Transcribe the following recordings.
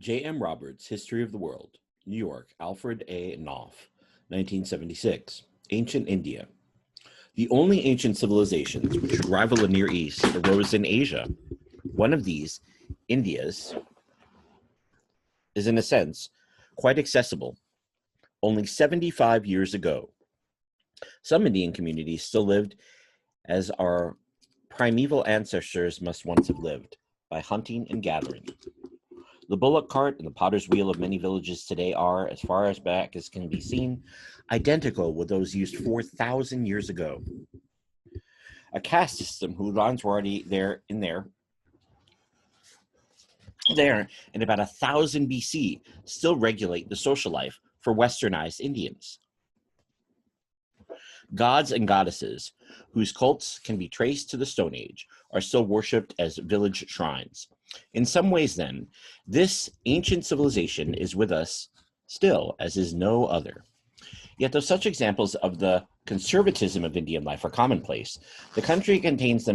J. M. Roberts, History of the World, New York, Alfred A. Knopf, 1976. Ancient India. The only ancient civilizations which should rival the Near East arose in Asia. One of these, India's, is in a sense quite accessible. Only 75 years ago, some Indian communities still lived as our primeval ancestors must once have lived, by hunting and gathering. The bullock cart and the potter's wheel of many villages today are, as far as back as can be seen, identical with those used 4,000 years ago. A caste system whose lines were already there in about 1000 BC still regulate the social life for westernized Indians. Gods and goddesses, whose cults can be traced to the Stone Age, are still worshipped as village shrines. In some ways, then, this ancient civilization is with us still, as is no other. Yet, though such examples of the conservatism of Indian life are commonplace, the country contains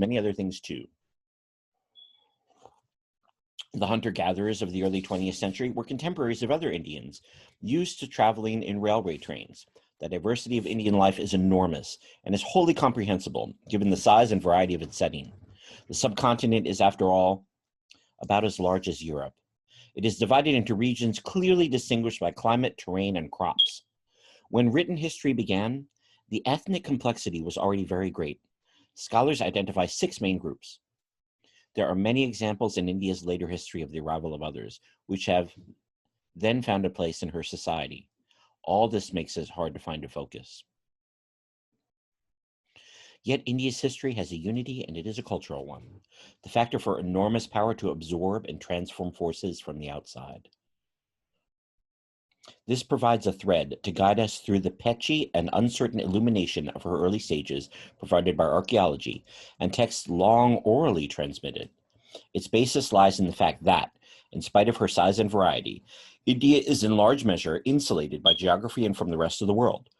many other things too. The hunter-gatherers of the early 20th century were contemporaries of other Indians, used to traveling in railway trains. The diversity of Indian life is enormous and is wholly comprehensible, given the size and variety of its setting. The subcontinent is, after all, about as large as Europe. It is divided into regions clearly distinguished by climate, terrain, and crops. When written history began, the ethnic complexity was already very great. Scholars identify 6 main groups. There are many examples in India's later history of the arrival of others, which have then found a place in her society. All this makes it hard to find a focus. Yet India's history has a unity, and it is a cultural one, the factor for enormous power to absorb and transform forces from the outside. This provides a thread to guide us through the patchy and uncertain illumination of her early stages provided by archaeology and texts long orally transmitted. Its basis lies in the fact that, in spite of her size and variety, India is in large measure insulated by geography and from the rest of the world.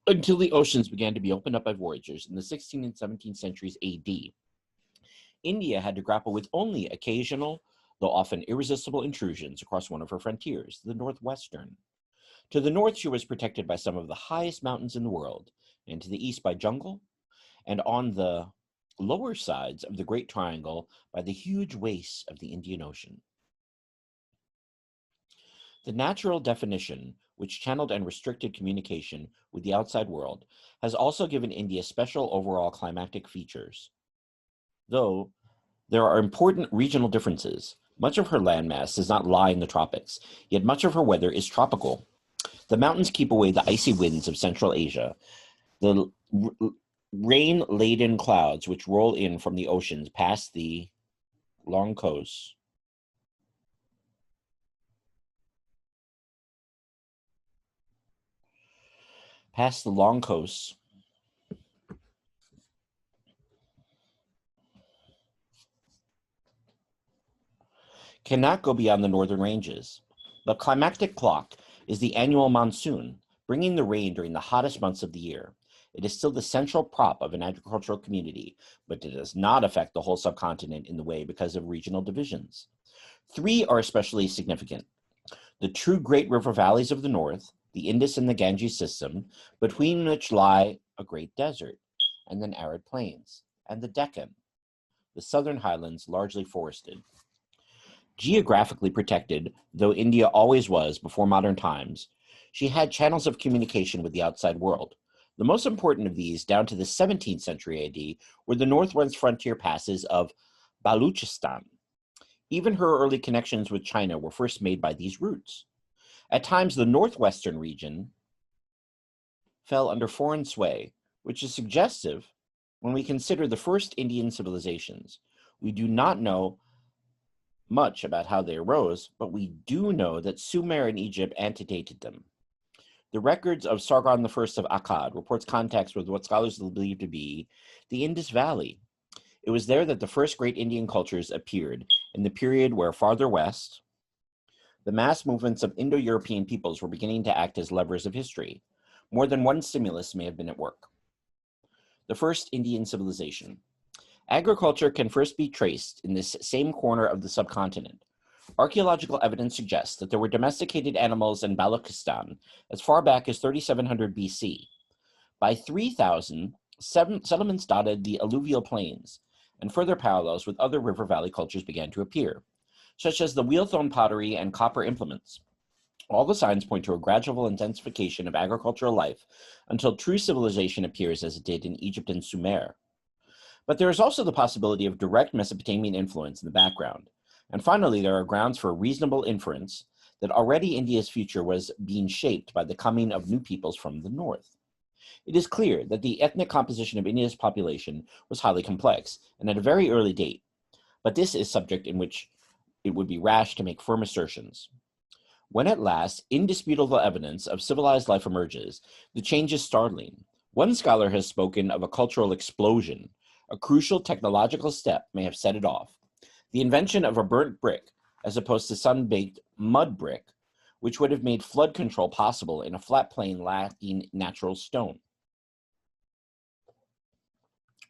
Until the oceans began to be opened up by voyagers in the 16th and 17th centuries AD, India had to grapple with only occasional, though often irresistible, intrusions across one of her frontiers, the northwestern. To the north, she was protected by some of the highest mountains in the world, and to the east by jungle, and on the lower sides of the Great Triangle by the huge wastes of the Indian Ocean. The natural definition, which channeled and restricted communication with the outside world, has also given India special overall climatic features. Though there are important regional differences, much of her landmass does not lie in the tropics, yet much of her weather is tropical. The mountains keep away the icy winds of Central Asia. The rain-laden clouds which roll in from the oceans past the long coasts cannot go beyond the northern ranges. The climactic clock is the annual monsoon, bringing the rain during the hottest months of the year. It is still the central prop of an agricultural community, but it does not affect the whole subcontinent in the way because of regional divisions. 3 are especially significant. The true great river valleys of the north, the Indus and the Ganges system, between which lie a great desert, and then arid plains, and the Deccan, the southern highlands largely forested. Geographically protected, though India always was before modern times, she had channels of communication with the outside world. The most important of these, down to the 17th century AD, were the northwest frontier passes of Baluchistan. Even her early connections with China were first made by these routes. At times, the northwestern region fell under foreign sway, which is suggestive when we consider the first Indian civilizations. We do not know much about how they arose, but we do know that Sumer in Egypt antedated them. The records of Sargon I of Akkad reports contacts with what scholars believe to be the Indus Valley. It was there that the first great Indian cultures appeared, in the period where farther west, the mass movements of Indo-European peoples were beginning to act as levers of history. More than one stimulus may have been at work. The first Indian civilization. Agriculture can first be traced in this same corner of the subcontinent. Archaeological evidence suggests that there were domesticated animals in Balochistan as far back as 3700 BC. By 3000, settlements dotted the alluvial plains, and further parallels with other river valley cultures began to appear, such as the wheel-thrown pottery and copper implements. All the signs point to a gradual intensification of agricultural life until true civilization appears as it did in Egypt and Sumer. But there is also the possibility of direct Mesopotamian influence in the background. And finally, there are grounds for a reasonable inference that already India's future was being shaped by the coming of new peoples from the north. It is clear that the ethnic composition of India's population was highly complex and at a very early date, but this is subject in which it would be rash to make firm assertions. When at last indisputable evidence of civilized life emerges, the change is startling. One scholar has spoken of a cultural explosion. A crucial technological step may have set it off. The invention of a burnt brick, as opposed to sun-baked mud brick, which would have made flood control possible in a flat plain lacking natural stone.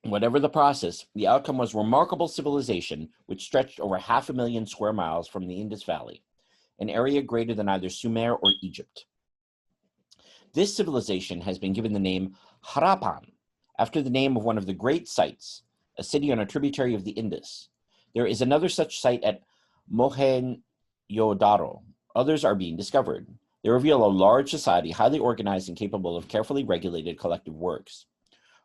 Whatever the process, the outcome was remarkable civilization, which stretched over 500,000 square miles from the Indus Valley, an area greater than either Sumer or Egypt. This civilization has been given the name Harappan, after the name of one of the great sites, a city on a tributary of the Indus. There is another such site at Mohenjo-daro. Others are being discovered. They reveal a large society, highly organized and capable of carefully regulated collective works.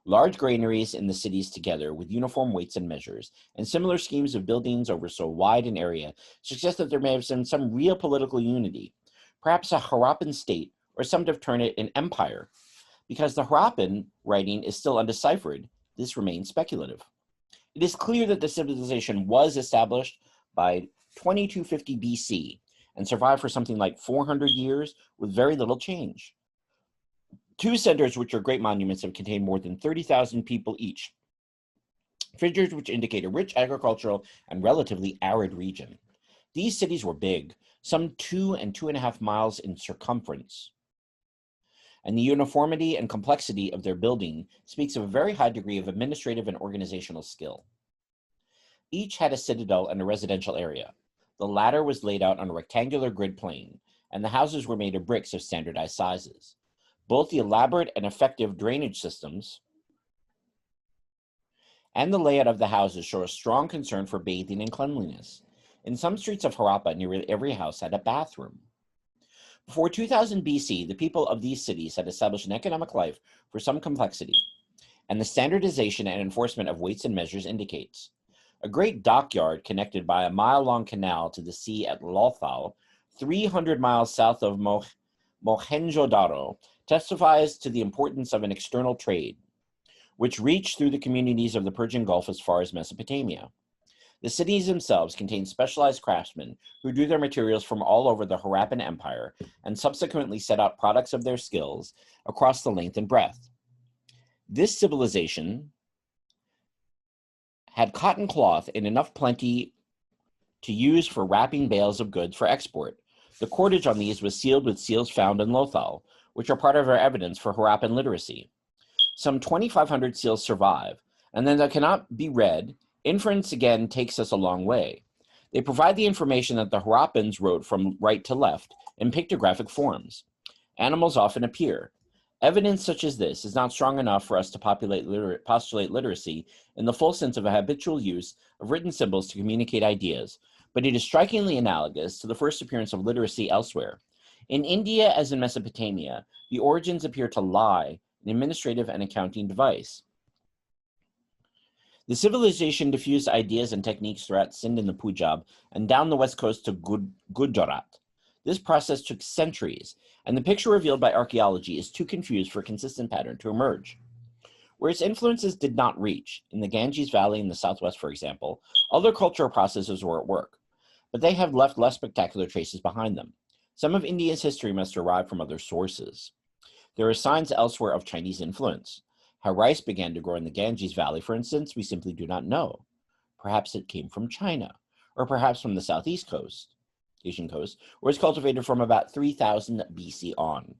Large granaries in the cities together with uniform weights and measures, and similar schemes of buildings over so wide an area suggest that there may have been some real political unity, perhaps a Harappan state, or some to term it an empire. Because the Harappan writing is still undeciphered, this remains speculative. It is clear that the civilization was established by 2250 BC and survived for something like 400 years with very little change. Two centers, which are great monuments, have contained more than 30,000 people each, figures which indicate a rich agricultural and relatively arid region. These cities were big, some 2 and 2.5 miles in circumference, and the uniformity and complexity of their building speaks of a very high degree of administrative and organizational skill. Each had a citadel and a residential area. The latter was laid out on a rectangular grid plane, and the houses were made of bricks of standardized sizes. Both the elaborate and effective drainage systems and the layout of the houses show a strong concern for bathing and cleanliness. In some streets of Harappa, nearly every house had a bathroom. Before 2000 BC, the people of these cities had established an economic life for some complexity, and the standardization and enforcement of weights and measures indicates. A great dockyard connected by a mile-long canal to the sea at Lothal, 300 miles south of Mohenjo-daro, testifies to the importance of an external trade, which reached through the communities of the Persian Gulf as far as Mesopotamia. The cities themselves contained specialized craftsmen who drew their materials from all over the Harappan Empire and subsequently set out products of their skills across the length and breadth. This civilization had cotton cloth in enough plenty to use for wrapping bales of goods for export. The cordage on these was sealed with seals found in Lothal, which are part of our evidence for Harappan literacy. Some 2,500 seals survive, and then that cannot be read. Inference again takes us a long way. They provide the information that the Harappans wrote from right to left in pictographic forms. Animals often appear. Evidence such as this is not strong enough for us to postulate literacy in the full sense of a habitual use of written symbols to communicate ideas, but it is strikingly analogous to the first appearance of literacy elsewhere. In India, as in Mesopotamia, the origins appear to lie an administrative and accounting device. The civilization diffused ideas and techniques throughout Sindh and the Punjab and down the west coast to Gujarat. This process took centuries, and the picture revealed by archaeology is too confused for a consistent pattern to emerge. Where its influences did not reach, in the Ganges Valley in the southwest, for example, other cultural processes were at work, but they have left less spectacular traces behind them. Some of India's history must derive from other sources. There are signs elsewhere of Chinese influence. How rice began to grow in the Ganges Valley, for instance, we simply do not know. Perhaps it came from China, or perhaps from the southeast coast, Asian coast, where it's cultivated from about 3000 BC on.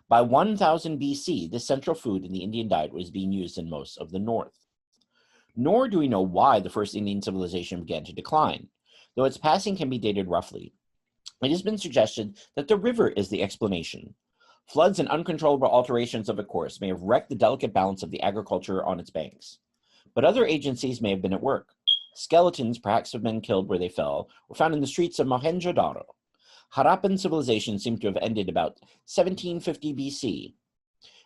By 1000 BC, this central food in the Indian diet was being used in most of the north. Nor do we know why the first Indian civilization began to decline. though its passing can be dated roughly. It has been suggested that the river is the explanation. Floods and uncontrollable alterations of the course may have wrecked the delicate balance of the agriculture on its banks. But other agencies may have been at work. Skeletons, perhaps of men killed where they fell, were found in the streets of Mohenjo-daro. Harappan civilization seemed to have ended about 1750 BC,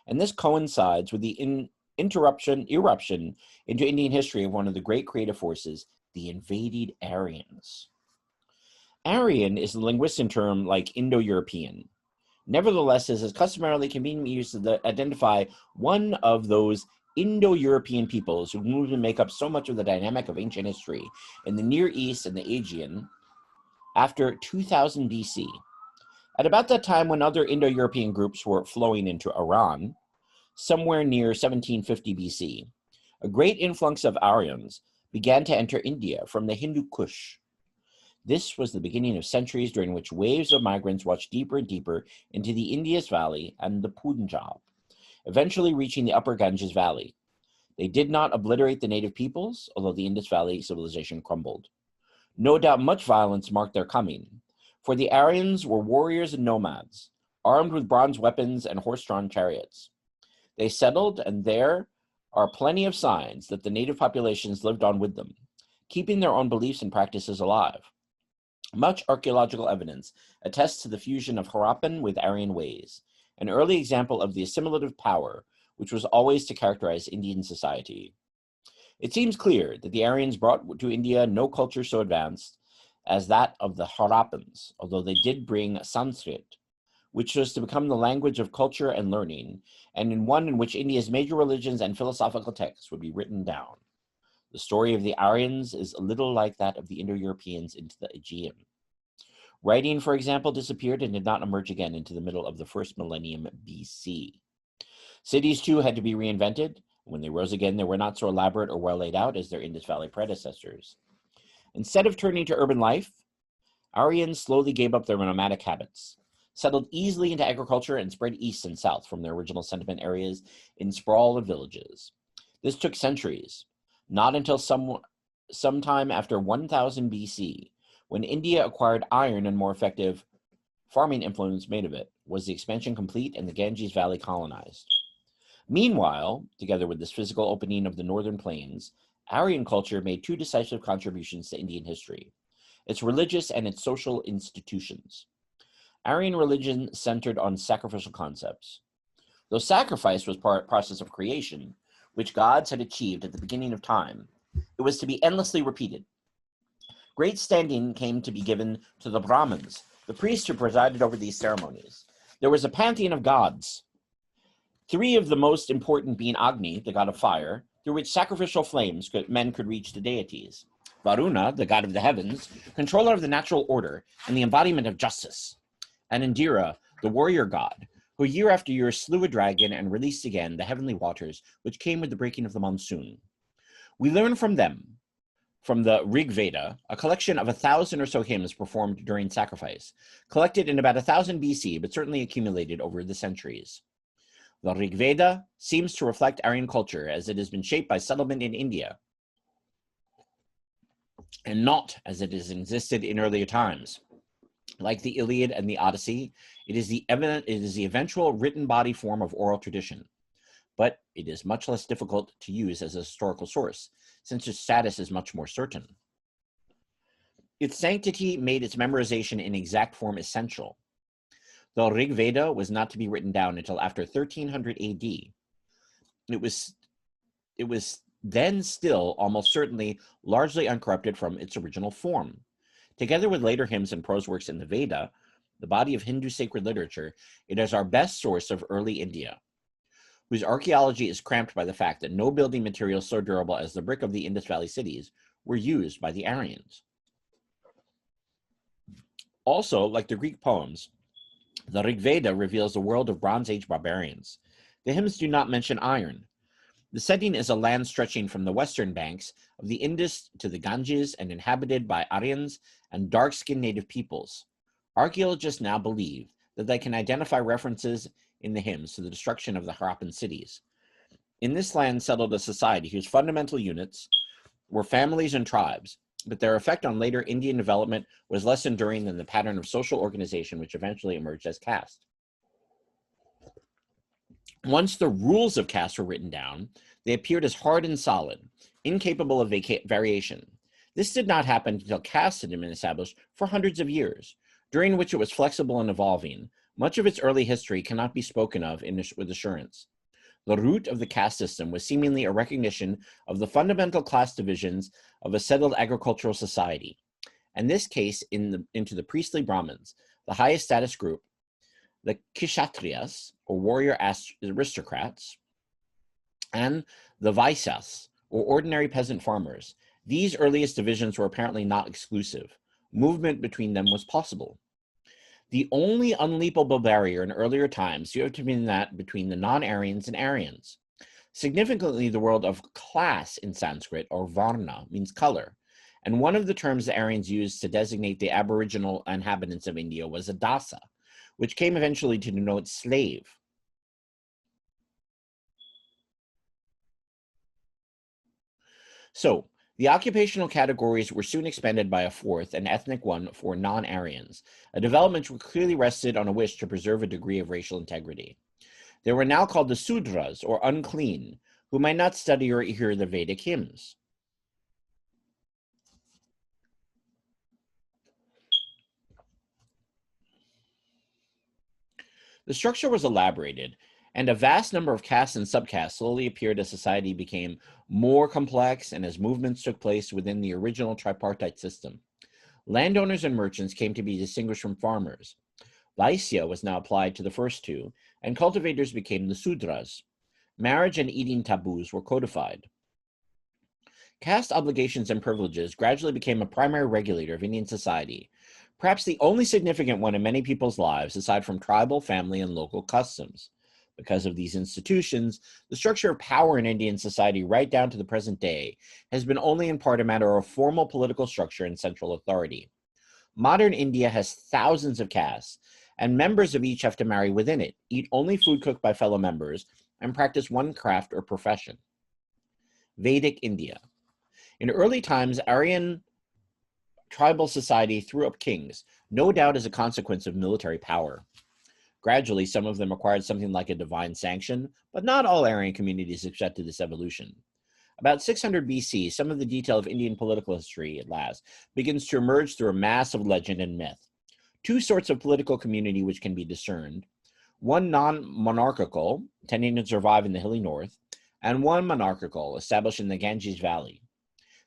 and this coincides with the eruption into Indian history of one of the great creative forces, the invaded Aryans. Aryan is a linguistic term like Indo-European. Nevertheless, it is customarily conveniently used to identify one of those Indo-European peoples who moved and make up so much of the dynamic of ancient history in the Near East and the Aegean after 2000 BC. At about that time when other Indo-European groups were flowing into Iran, somewhere near 1750 BC, a great influx of Aryans began to enter India from the Hindu Kush. This was the beginning of centuries during which waves of migrants watched deeper and deeper into the Indus Valley and the Punjab, eventually reaching the upper Ganges Valley. They did not obliterate the native peoples, although the Indus Valley civilization crumbled. No doubt much violence marked their coming, for the Aryans were warriors and nomads, armed with bronze weapons and horse-drawn chariots. They settled, and there are plenty of signs that the native populations lived on with them, keeping their own beliefs and practices alive. Much archaeological evidence attests to the fusion of Harappan with Aryan ways, an early example of the assimilative power which was always to characterize Indian society. It seems clear that the Aryans brought to India no culture so advanced as that of the Harappans, although they did bring Sanskrit, which was to become the language of culture and learning, and in one in which India's major religions and philosophical texts would be written down. The story of the Aryans is a little like that of the Indo-Europeans into the Aegean. Writing, for example, disappeared and did not emerge again into the middle of the first millennium BC. Cities, too, had to be reinvented. When they rose again, they were not so elaborate or well laid out as their Indus Valley predecessors. Instead of turning to urban life, Aryans slowly gave up their nomadic habits, settled easily into agriculture, and spread east and south from their original settlement areas in sprawl of villages. This took centuries, not until sometime after 1000 BC, when India acquired iron and more effective farming influence made of it, was the expansion complete and the Ganges Valley colonized. Meanwhile, together with this physical opening of the northern plains, Aryan culture made two decisive contributions to Indian history: its religious and its social institutions. Aryan religion centered on sacrificial concepts. Though sacrifice was part process of creation, which gods had achieved at the beginning of time, it was to be endlessly repeated. Great standing came to be given to the Brahmins, the priests who presided over these ceremonies. There was a Pantheon of Gods, three of the most important being Agni, the god of fire, through which sacrificial flames men could reach the deities; Varuna, the god of the heavens, controller of the natural order and the embodiment of justice; and Indira, the warrior god, who year after year slew a dragon and released again the heavenly waters which came with the breaking of the monsoon. We learn from them, from the Rigveda, a collection of 1,000 or so hymns performed during sacrifice, collected in about 1000 BC, but certainly accumulated over the centuries. The Rigveda seems to reflect Aryan culture as it has been shaped by settlement in India, and not as it has existed in earlier times. Like the Iliad and the Odyssey, it is the eventual written body form of oral tradition, but it is much less difficult to use as a historical source, since its status is much more certain. Its sanctity made its memorization in exact form essential. The Rigveda was not to be written down until after 1300 AD. It was then still almost certainly largely uncorrupted from its original form. Together with later hymns and prose works in the Veda, the body of Hindu sacred literature, it is our best source of early India, whose archaeology is cramped by the fact that no building materials so durable as the brick of the Indus Valley cities were used by the Aryans. Also, like the Greek poems, the Rigveda reveals the world of Bronze Age barbarians. The hymns do not mention iron. The setting is a land stretching from the western banks of the Indus to the Ganges and inhabited by Aryans and dark-skinned native peoples. Archaeologists now believe that they can identify references in the hymns to the destruction of the Harappan cities. In this land settled a society whose fundamental units were families and tribes, but their effect on later Indian development was less enduring than the pattern of social organization which eventually emerged as caste. Once the rules of caste were written down, they appeared as hard and solid, incapable of variation. This did not happen until caste had been established for hundreds of years, during which it was flexible and evolving. Much of its early history cannot be spoken of with assurance. The root of the caste system was seemingly a recognition of the fundamental class divisions of a settled agricultural society, and this case into the priestly Brahmins, the highest status group, the Kshatriyas, or warrior aristocrats, and the Vaisyas, or ordinary peasant farmers. These earliest divisions were apparently not exclusive. Movement between them was possible. The only unleapable barrier in earlier times seemed to have been that between the non-Aryans and Aryans. Significantly, the word of class in Sanskrit, or varna, means color, and one of the terms the Aryans used to designate the aboriginal inhabitants of India was adasa, which came eventually to denote slave. So, the occupational categories were soon expanded by a fourth, an ethnic one, for non-Aryans, a development which clearly rested on a wish to preserve a degree of racial integrity. They were now called the Sudras, or unclean, who might not study or hear the Vedic hymns. The structure was elaborated, and a vast number of castes and subcastes slowly appeared as society became more complex and as movements took place within the original tripartite system. Landowners and merchants came to be distinguished from farmers. Vaisya was now applied to the first two, and cultivators became the Sudras. Marriage and eating taboos were codified. Caste obligations and privileges gradually became a primary regulator of Indian society, perhaps the only significant one in many people's lives aside from tribal, family, and local customs. Because of these institutions, the structure of power in Indian society right down to the present day has been only in part a matter of formal political structure and central authority. Modern India has thousands of castes, and members of each have to marry within it, eat only food cooked by fellow members, and practice one craft or profession. Vedic India. In early times, Aryan tribal society threw up kings, no doubt as a consequence of military power. Gradually, some of them acquired something like a divine sanction, but not all Aryan communities accepted this evolution. About 600 BC, some of the detail of Indian political history, at last, begins to emerge through a mass of legend and myth. Two sorts of political community which can be discerned: one non-monarchical, tending to survive in the hilly north, and one monarchical, established in the Ganges Valley.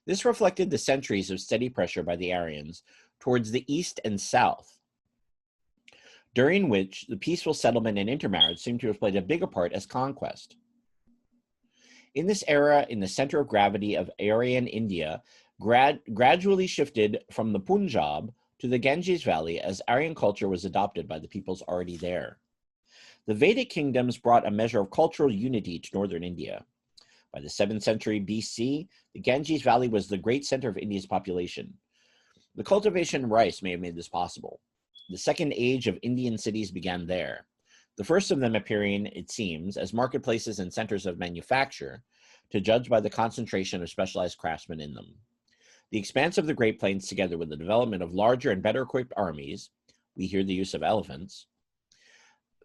This reflected the centuries of steady pressure by the Aryans towards the east and south, during which the peaceful settlement and intermarriage seem to have played a bigger part as conquest. In this era, in the center of gravity of Aryan India, gradually shifted from the Punjab to the Ganges Valley as Aryan culture was adopted by the peoples already there. The Vedic kingdoms brought a measure of cultural unity to northern India. By the 7th century BC, the Ganges Valley was the great center of India's population. The cultivation of rice may have made this possible. The second age of Indian cities began there, the first of them appearing, it seems, as marketplaces and centers of manufacture, to judge by the concentration of specialized craftsmen in them. The expanse of the Great Plains, together with the development of larger and better equipped armies, we hear the use of elephants,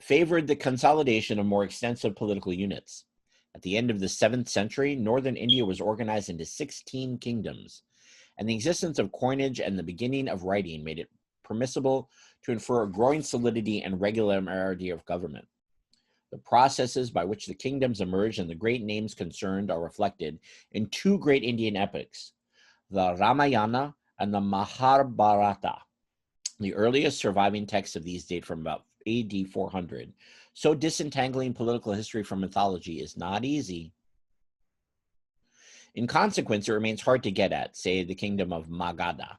favored the consolidation of more extensive political units. At the end of the 7th century, northern India was organized into 16 kingdoms, and the existence of coinage and the beginning of writing made it permissible to infer a growing solidity and regularity of government. The processes by which the kingdoms emerged and the great names concerned are reflected in two great Indian epics, the Ramayana and the Mahabharata. The earliest surviving texts of these date from about AD 400, so disentangling political history from mythology is not easy. In consequence, it remains hard to get at, say, the kingdom of Magadha,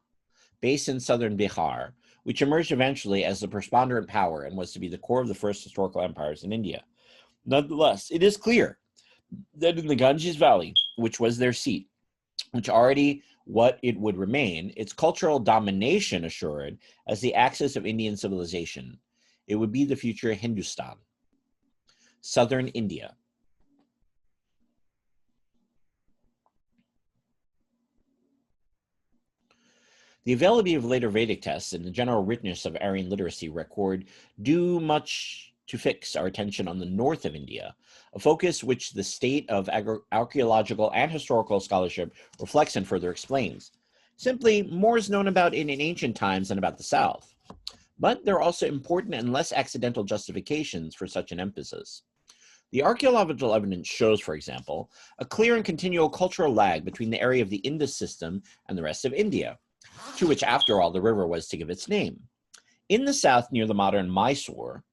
based in southern Bihar, which emerged eventually as the preponderant power and was to be the core of the first historical empires in India. Nonetheless, it is clear that in the Ganges Valley, which was their seat, which already what it would remain, its cultural domination assured as the axis of Indian civilization, it would be the future Hindustan. Southern India. The availability of later Vedic texts and the general richness of Aryan literacy record do much to fix our attention on the north of India, a focus which the state of archaeological and historical scholarship reflects and further explains. Simply, more is known about it in ancient times than about the south. But there are also important and less accidental justifications for such an emphasis. The archaeological evidence shows, for example, a clear and continual cultural lag between the area of the Indus system and the rest of India, to which, after all, the river was to give its name. In the south, near the modern Mysore,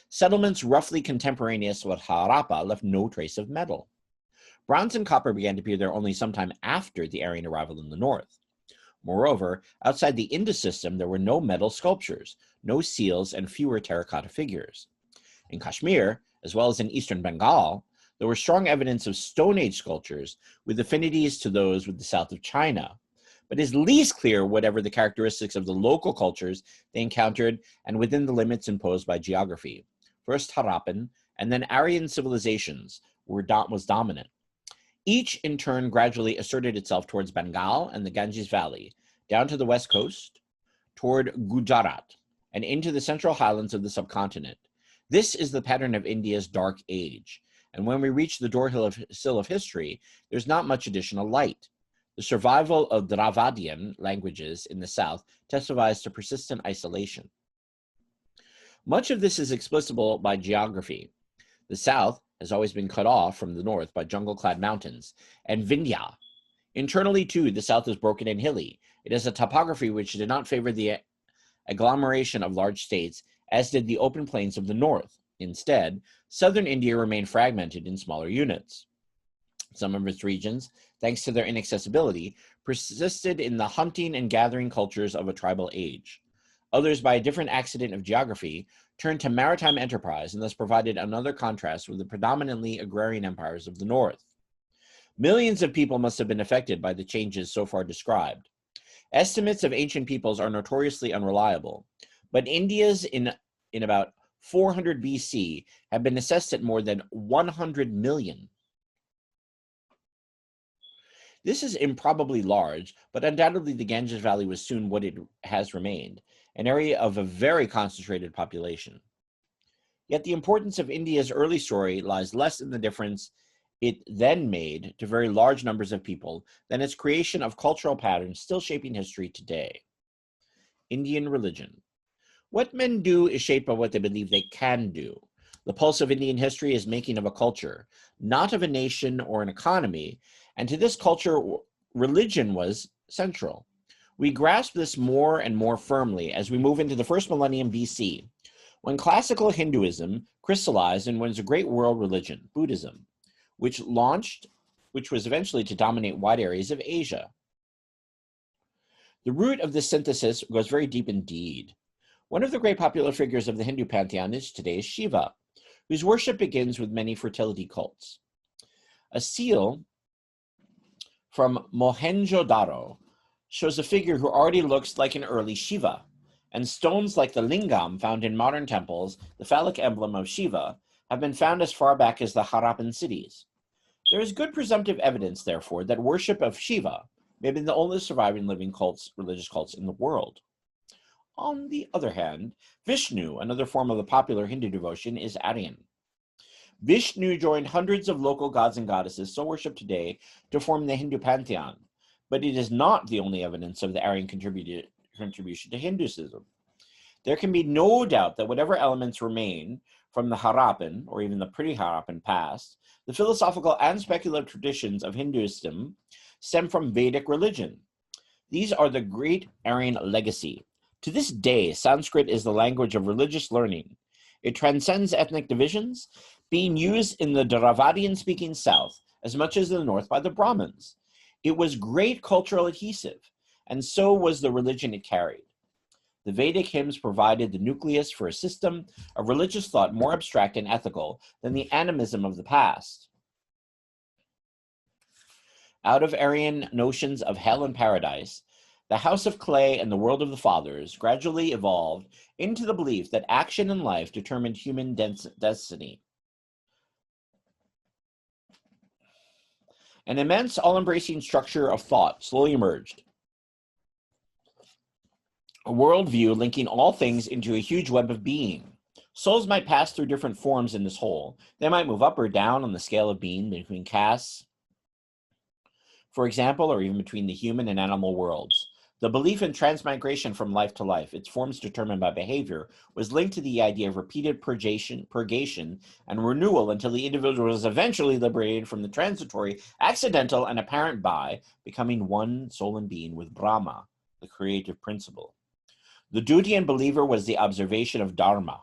settlements roughly contemporaneous with Harappa left no trace of metal. Bronze and copper began to appear there only sometime after the Aryan arrival in the north. Moreover, outside the Indus system, there were no metal sculptures, no seals, and fewer terracotta figures. In Kashmir, as well as in eastern Bengal, there was strong evidence of Stone Age sculptures with affinities to those with the south of China, but it is least clear whatever the characteristics of the local cultures they encountered and within the limits imposed by geography. First Harappan and then Aryan civilizations was dominant. Each, in turn, gradually asserted itself towards Bengal and the Ganges Valley, down to the west coast, toward Gujarat, and into the central highlands of the subcontinent. This is the pattern of India's Dark Age, and when we reach the doorsill of history, there's not much additional light. The survival of Dravidian languages in the south testifies to persistent isolation. Much of this is explicable by geography. The south has always been cut off from the north by jungle-clad mountains, and Vindhya. Internally, too, the south is broken and hilly. It has a topography which did not favor the agglomeration of large states, as did the open plains of the north. Instead, southern India remained fragmented in smaller units. Some of its regions, thanks to their inaccessibility, persisted in the hunting and gathering cultures of a tribal age. Others, by a different accident of geography, turned to maritime enterprise and thus provided another contrast with the predominantly agrarian empires of the north. Millions of people must have been affected by the changes so far described. Estimates of ancient peoples are notoriously unreliable, but India's in about 400 BC have been assessed at more than 100 million. This is improbably large, but undoubtedly the Ganges Valley was soon what it has remained, an area of a very concentrated population. Yet the importance of India's early story lies less in the difference it then made to very large numbers of people than its creation of cultural patterns still shaping history today. Indian religion. What men do is shaped by what they believe they can do. The pulse of Indian history is making of a culture, not of a nation or an economy, and to this culture, religion was central. We grasp this more and more firmly as we move into the first millennium BC, when classical Hinduism crystallized and was a great world religion, Buddhism, which was eventually to dominate wide areas of Asia. The root of this synthesis goes very deep indeed. One of the great popular figures of the Hindu pantheon is today's Shiva, whose worship begins with many fertility cults. A seal from Mohenjo-daro shows a figure who already looks like an early Shiva, and stones like the lingam found in modern temples, the phallic emblem of Shiva, have been found as far back as the Harappan cities. There is good presumptive evidence, therefore, that worship of Shiva may have been the only surviving living religious cults in the world. On the other hand, Vishnu, another form of the popular Hindu devotion, is Aryan. Vishnu joined hundreds of local gods and goddesses still worshipped today to form the Hindu pantheon, but it is not the only evidence of the Aryan contribution to Hinduism. There can be no doubt that whatever elements remain from the Harappan, or even the pre-Harappan past, the philosophical and speculative traditions of Hinduism stem from Vedic religion. These are the great Aryan legacy. To this day, Sanskrit is the language of religious learning. It transcends ethnic divisions, being used in the Dravidian-speaking south as much as in the north by the Brahmins. It was great cultural adhesive, and so was the religion it carried. The Vedic hymns provided the nucleus for a system of religious thought more abstract and ethical than the animism of the past. Out of Aryan notions of hell and paradise, the house of clay and the world of the fathers gradually evolved into the belief that action in life determined human destiny. An immense, all-embracing structure of thought slowly emerged. a worldview linking all things into a huge web of being. Souls might pass through different forms in this whole. They might move up or down on the scale of being between castes, for example, or even between the human and animal worlds. The belief in transmigration from life to life, its forms determined by behavior, was linked to the idea of repeated purgation, and renewal until the individual was eventually liberated from the transitory, accidental, and apparent by becoming one soul and being with Brahma, the creative principle. The duty and believer was the observation of Dharma,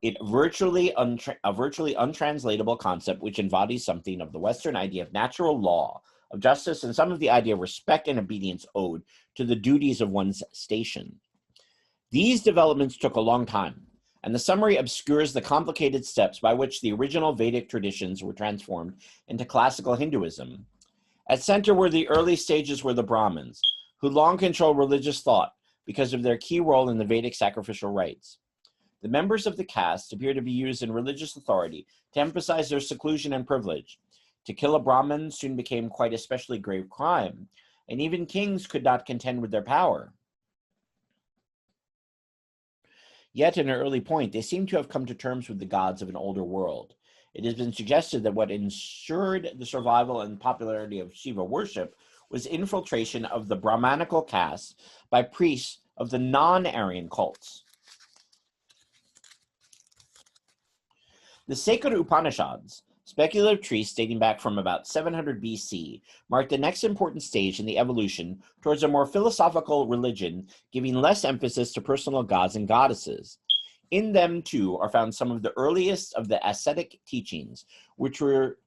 a virtually untranslatable concept which embodies something of the Western idea of natural law, of justice, and some of the idea of respect and obedience owed to the duties of one's station. These developments took a long time, and the summary obscures the complicated steps by which the original Vedic traditions were transformed into classical Hinduism. At center were the early stages were the Brahmins, who long controlled religious thought because of their key role in the Vedic sacrificial rites. The members of the caste appear to be used in religious authority to emphasize their seclusion and privilege. To kill a Brahmin soon became quite especially grave crime, and even kings could not contend with their power. Yet, at an early point, they seem to have come to terms with the gods of an older world. It has been suggested that what ensured the survival and popularity of Shiva worship was infiltration of the Brahmanical caste by priests of the non-Aryan cults. The sacred Upanishads, speculative treatises dating back from about 700 BC, marked the next important stage in the evolution towards a more philosophical religion, giving less emphasis to personal gods and goddesses. In them, too, are found some of the earliest of the ascetic teachings, which were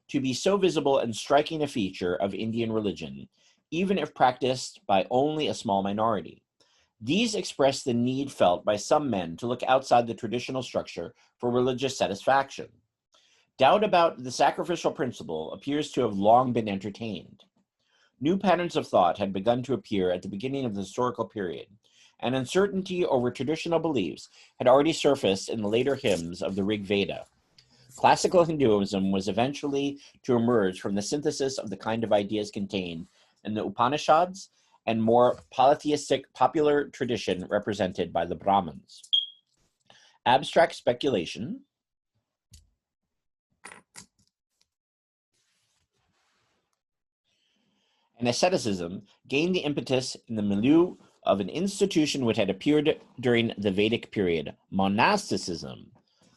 to be so visible and striking a feature of Indian religion, even if practiced by only a small minority. These express the need felt by some men to look outside the traditional structure for religious satisfaction. Doubt about the sacrificial principle appears to have long been entertained. New patterns of thought had begun to appear at the beginning of the historical period, and uncertainty over traditional beliefs had already surfaced in the later hymns of the Rigveda. Classical Hinduism was eventually to emerge from the synthesis of the kind of ideas contained in the Upanishads and more polytheistic popular tradition represented by the Brahmins. Abstract speculation and asceticism gained the impetus in the milieu of an institution which had appeared during the Vedic period, monasticism.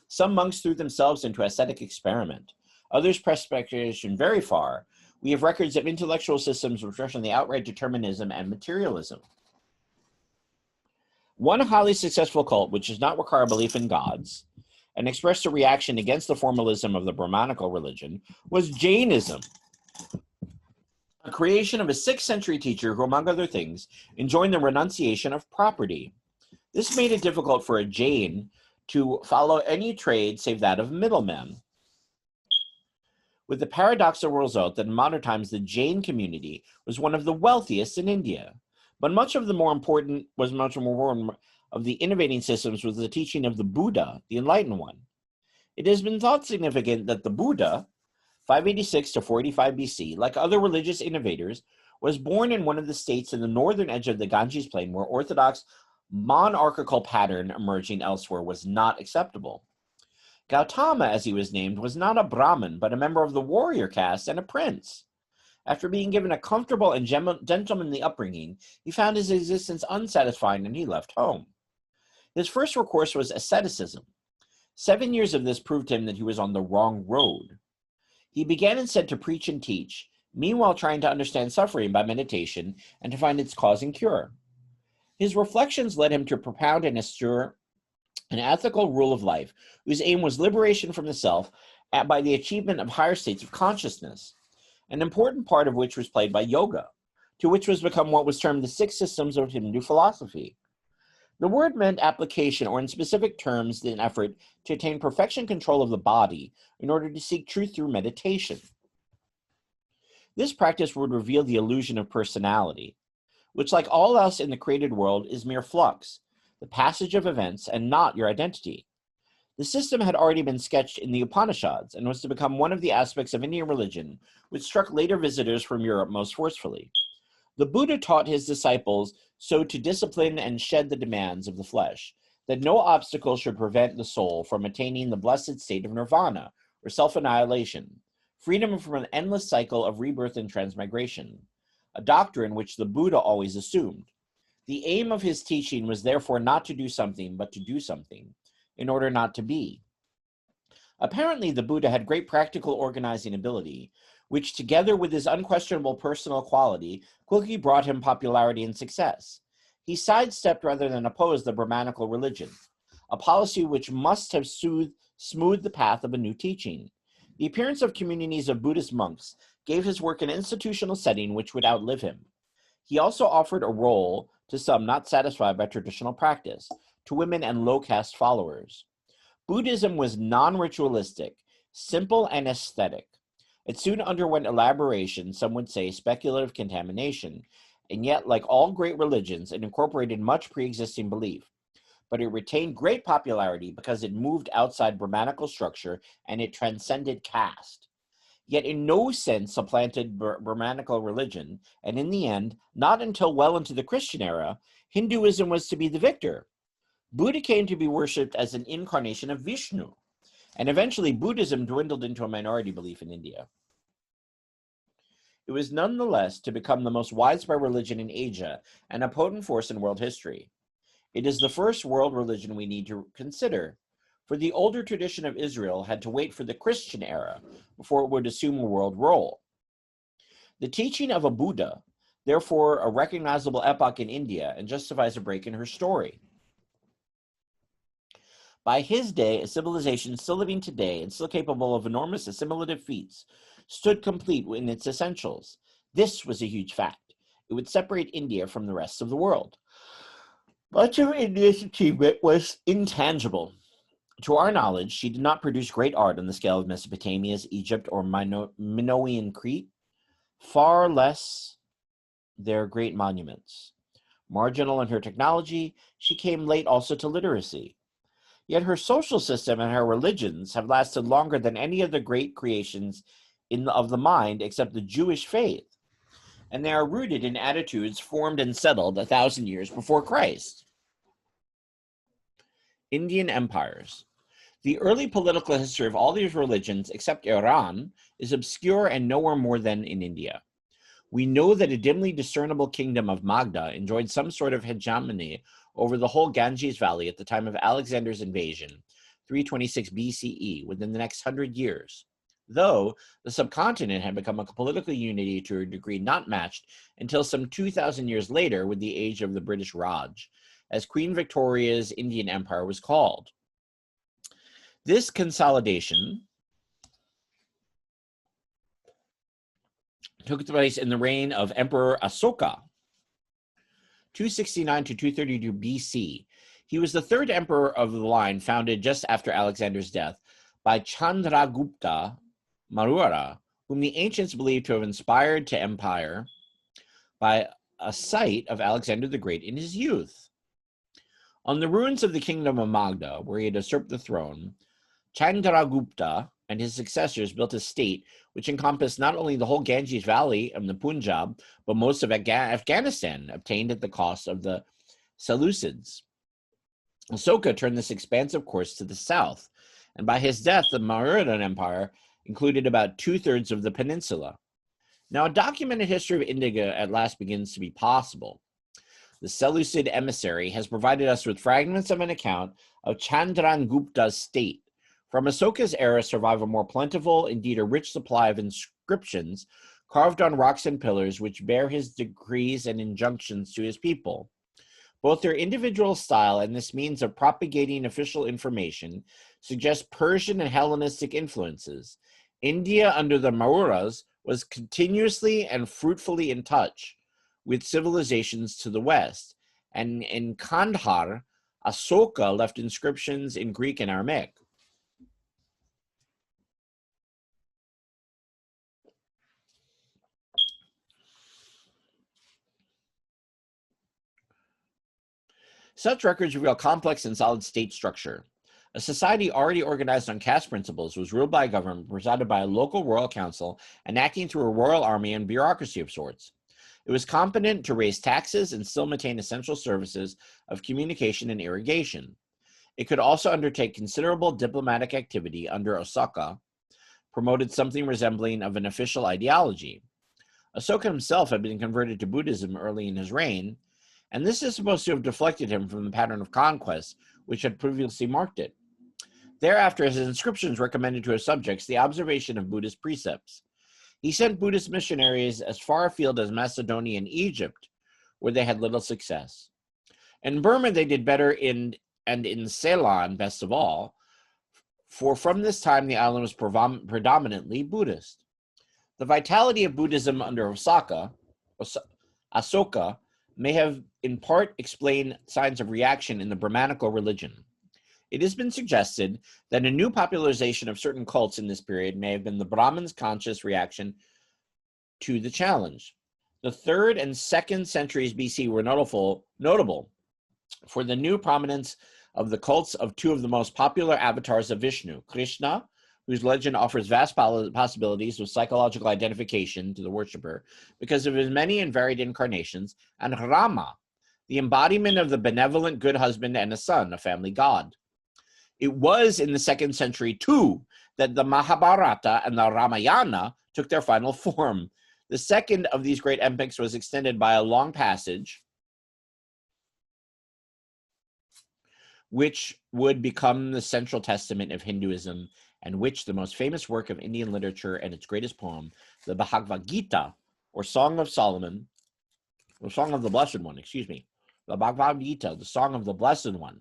Some monks threw themselves into ascetic experiment. Others pressed speculation very far. We have records of intellectual systems which rest on the outright determinism and materialism. One highly successful cult, which does not require belief in gods, and expressed a reaction against the formalism of the Brahmanical religion, was Jainism, a creation of a 6th century teacher who, among other things, enjoined the renunciation of property. This made it difficult for a Jain to follow any trade save that of middlemen, with the paradoxical result that in modern times the Jain community was one of the wealthiest in India. But much more important of the innovating systems was the teaching of the Buddha, the Enlightened One. It has been thought significant that the Buddha, 586 to 485 BC, like other religious innovators, was born in one of the states in the northern edge of the Ganges Plain where orthodox monarchical pattern emerging elsewhere was not acceptable. Gautama, as he was named, was not a Brahmin, but a member of the warrior caste and a prince. After being given a comfortable and gentlemanly upbringing, he found his existence unsatisfying and he left home. His first recourse was asceticism. 7 years of this proved him that he was on the wrong road. He began instead to preach and teach, meanwhile trying to understand suffering by meditation and to find its cause and cure. His reflections led him to propound and assure an ethical rule of life whose aim was liberation from the self by the achievement of higher states of consciousness, an important part of which was played by yoga, to which was become what was termed the 6 systems of Hindu philosophy. The word meant application, or in specific terms, an effort to attain perfection control of the body in order to seek truth through meditation. This practice would reveal the illusion of personality, which, like all else in the created world, is mere flux, the passage of events, and not your identity. The system had already been sketched in the Upanishads and was to become one of the aspects of Indian religion which struck later visitors from Europe most forcefully. The Buddha taught his disciples so to discipline and shed the demands of the flesh, that no obstacle should prevent the soul from attaining the blessed state of nirvana, or self-annihilation, freedom from an endless cycle of rebirth and transmigration, a doctrine which the Buddha always assumed. The aim of his teaching was therefore not to do something, but to do something, in order not to be. Apparently, the Buddha had great practical organizing ability, which, together with his unquestionable personal quality, quickly brought him popularity and success. He sidestepped rather than opposed the Brahmanical religion, a policy which must have smoothed the path of a new teaching. The appearance of communities of Buddhist monks gave his work an institutional setting which would outlive him. He also offered a role to some not satisfied by traditional practice, to women and low-caste followers. Buddhism was non-ritualistic, simple and aesthetic. It soon underwent elaboration, some would say speculative contamination, and yet, like all great religions, it incorporated much pre-existing belief. But it retained great popularity because it moved outside Brahmanical structure and it transcended caste. Yet in no sense supplanted Brahmanical religion, and in the end, not until well into the Christian era, Hinduism was to be the victor. Buddha came to be worshipped as an incarnation of Vishnu, and eventually Buddhism dwindled into a minority belief in India. It was nonetheless to become the most widespread religion in Asia and a potent force in world history. It is the first world religion we need to consider, for the older tradition of Israel had to wait for the Christian era before it would assume a world role. The teaching of a Buddha, therefore a recognizable epoch in India, and justifies a break in her story. By his day, a civilization still living today and still capable of enormous assimilative feats stood complete in its essentials. This was a huge fact. It would separate India from the rest of the world. Much of India's achievement was intangible. To our knowledge, she did not produce great art on the scale of Mesopotamia's Egypt or Minoan Crete, far less their great monuments. Marginal in her technology, she came late also to literacy. Yet her social system and her religions have lasted longer than any of the great creations of the mind except the Jewish faith, and they are rooted in attitudes formed and settled 1,000 years before Christ. Indian empires. The early political history of all these religions, except Iran, is obscure and nowhere more than in India. We know that a dimly discernible kingdom of Magda enjoyed some sort of hegemony over the whole Ganges Valley at the time of Alexander's invasion, 326 BCE, within the next 100 years, though the subcontinent had become a political unity to a degree not matched until some 2,000 years later with the age of the British Raj, as Queen Victoria's Indian Empire was called. This consolidation took place in the reign of Emperor Asoka, 269 to 232 BC. He was the third emperor of the line founded just after Alexander's death by Chandragupta Maurya, whom the ancients believed to have inspired to empire by a sight of Alexander the Great in his youth. On the ruins of the kingdom of Magda, where he had usurped the throne, Chandragupta and his successors built a state which encompassed not only the whole Ganges Valley and the Punjab, but most of Afghanistan, obtained at the cost of the Seleucids. Asoka turned this expansive course to the south, and by his death, the Mauryan Empire included about 2/3 of the peninsula. Now, a documented history of India at last begins to be possible. The Seleucid emissary has provided us with fragments of an account of Chandragupta's state. From Asoka's era survive a more plentiful, indeed a rich supply of inscriptions carved on rocks and pillars which bear his decrees and injunctions to his people. Both their individual style and this means of propagating official information suggest Persian and Hellenistic influences. India under the Mauryas was continuously and fruitfully in touch with civilizations to the west, and in Kandahar, Asoka left inscriptions in Greek and Aramaic. Such records reveal complex and solid state structure. A society already organized on caste principles was ruled by a government presided by a local royal council and acting through a royal army and bureaucracy of sorts. It was competent to raise taxes and still maintain essential services of communication and irrigation. It could also undertake considerable diplomatic activity under Ashoka, promoted something resembling of an official ideology. Ashoka himself had been converted to Buddhism early in his reign, and this is supposed to have deflected him from the pattern of conquest which had previously marked it. Thereafter, his inscriptions recommended to his subjects the observation of Buddhist precepts. He sent Buddhist missionaries as far afield as Macedonia and Egypt, where they had little success. In Burma, they did better in Ceylon, best of all, for from this time the island was predominantly Buddhist. The vitality of Buddhism under Ashoka may have in part explained signs of reaction in the Brahmanical religion. It has been suggested that a new popularization of certain cults in this period may have been the Brahmins' conscious reaction to the challenge. The 3rd and 2nd centuries BC were notable for the new prominence of the cults of two of the most popular avatars of Vishnu, Krishna, whose legend offers vast possibilities of psychological identification to the worshipper because of his many and varied incarnations, and Rama, the embodiment of the benevolent good husband and a son, a family god. It was in the 2nd century, too, that the Mahabharata and the Ramayana took their final form. The second of these great epics was extended by a long passage, which would become the central testament of Hinduism, and which the most famous work of Indian literature and its greatest poem, the Bhagavad Gita, or Song of Solomon, or Song of the Blessed One, the Bhagavad Gita, the Song of the Blessed One.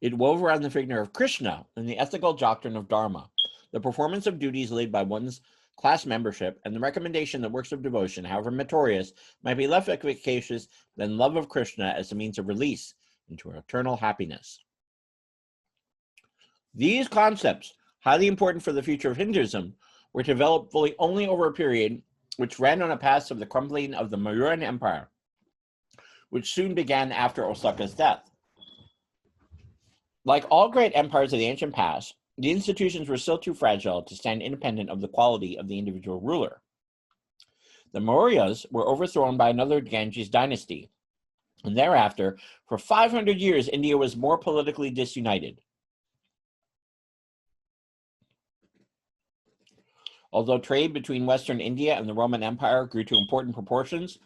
It wove around the figure of Krishna and the ethical doctrine of Dharma, the performance of duties laid by one's class membership, and the recommendation that works of devotion, however meritorious, might be less efficacious than love of Krishna as a means of release into eternal happiness. These concepts, highly important for the future of Hinduism, were developed fully only over a period which ran on a path of the crumbling of the Mauryan Empire, which soon began after Ashoka's death. Like all great empires of the ancient past, the institutions were still too fragile to stand independent of the quality of the individual ruler. The Mauryas were overthrown by another Ganges dynasty, and thereafter, for 500 years, India was more politically disunited. Although trade between Western India and the Roman Empire grew to important proportions,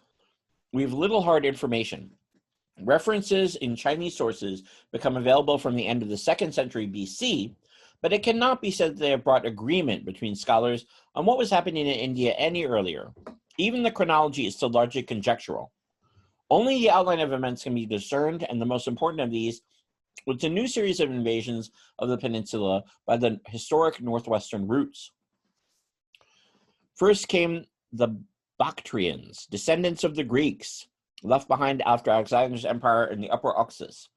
we have little hard information. References in Chinese sources become available from the end of the 2nd century BC, but it cannot be said that they have brought agreement between scholars on what was happening in India any earlier. Even the chronology is still largely conjectural. Only the outline of events can be discerned, and the most important of these was a new series of invasions of the peninsula by the historic northwestern routes. First came the Bactrians, descendants of the Greeks, left behind after Alexander's empire in the Upper Oxus,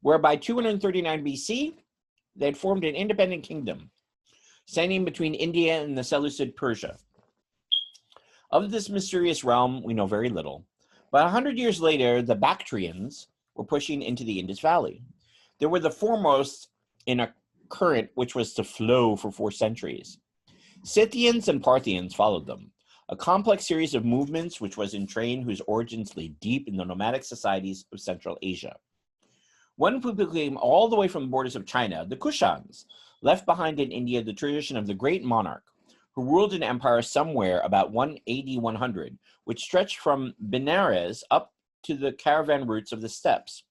where by 239 BC, they had formed an independent kingdom, standing between India and the Seleucid Persia. Of this mysterious realm, we know very little, but 100 years later, the Bactrians were pushing into the Indus Valley. They were the foremost in a current which was to flow for 4 centuries. Scythians and Parthians followed them, a complex series of movements which was in train whose origins lay deep in the nomadic societies of Central Asia. One who came all the way from the borders of China, the Kushans, left behind in India the tradition of the great monarch, who ruled an empire somewhere about 180-100, which stretched from Benares up to the caravan routes of the steppes.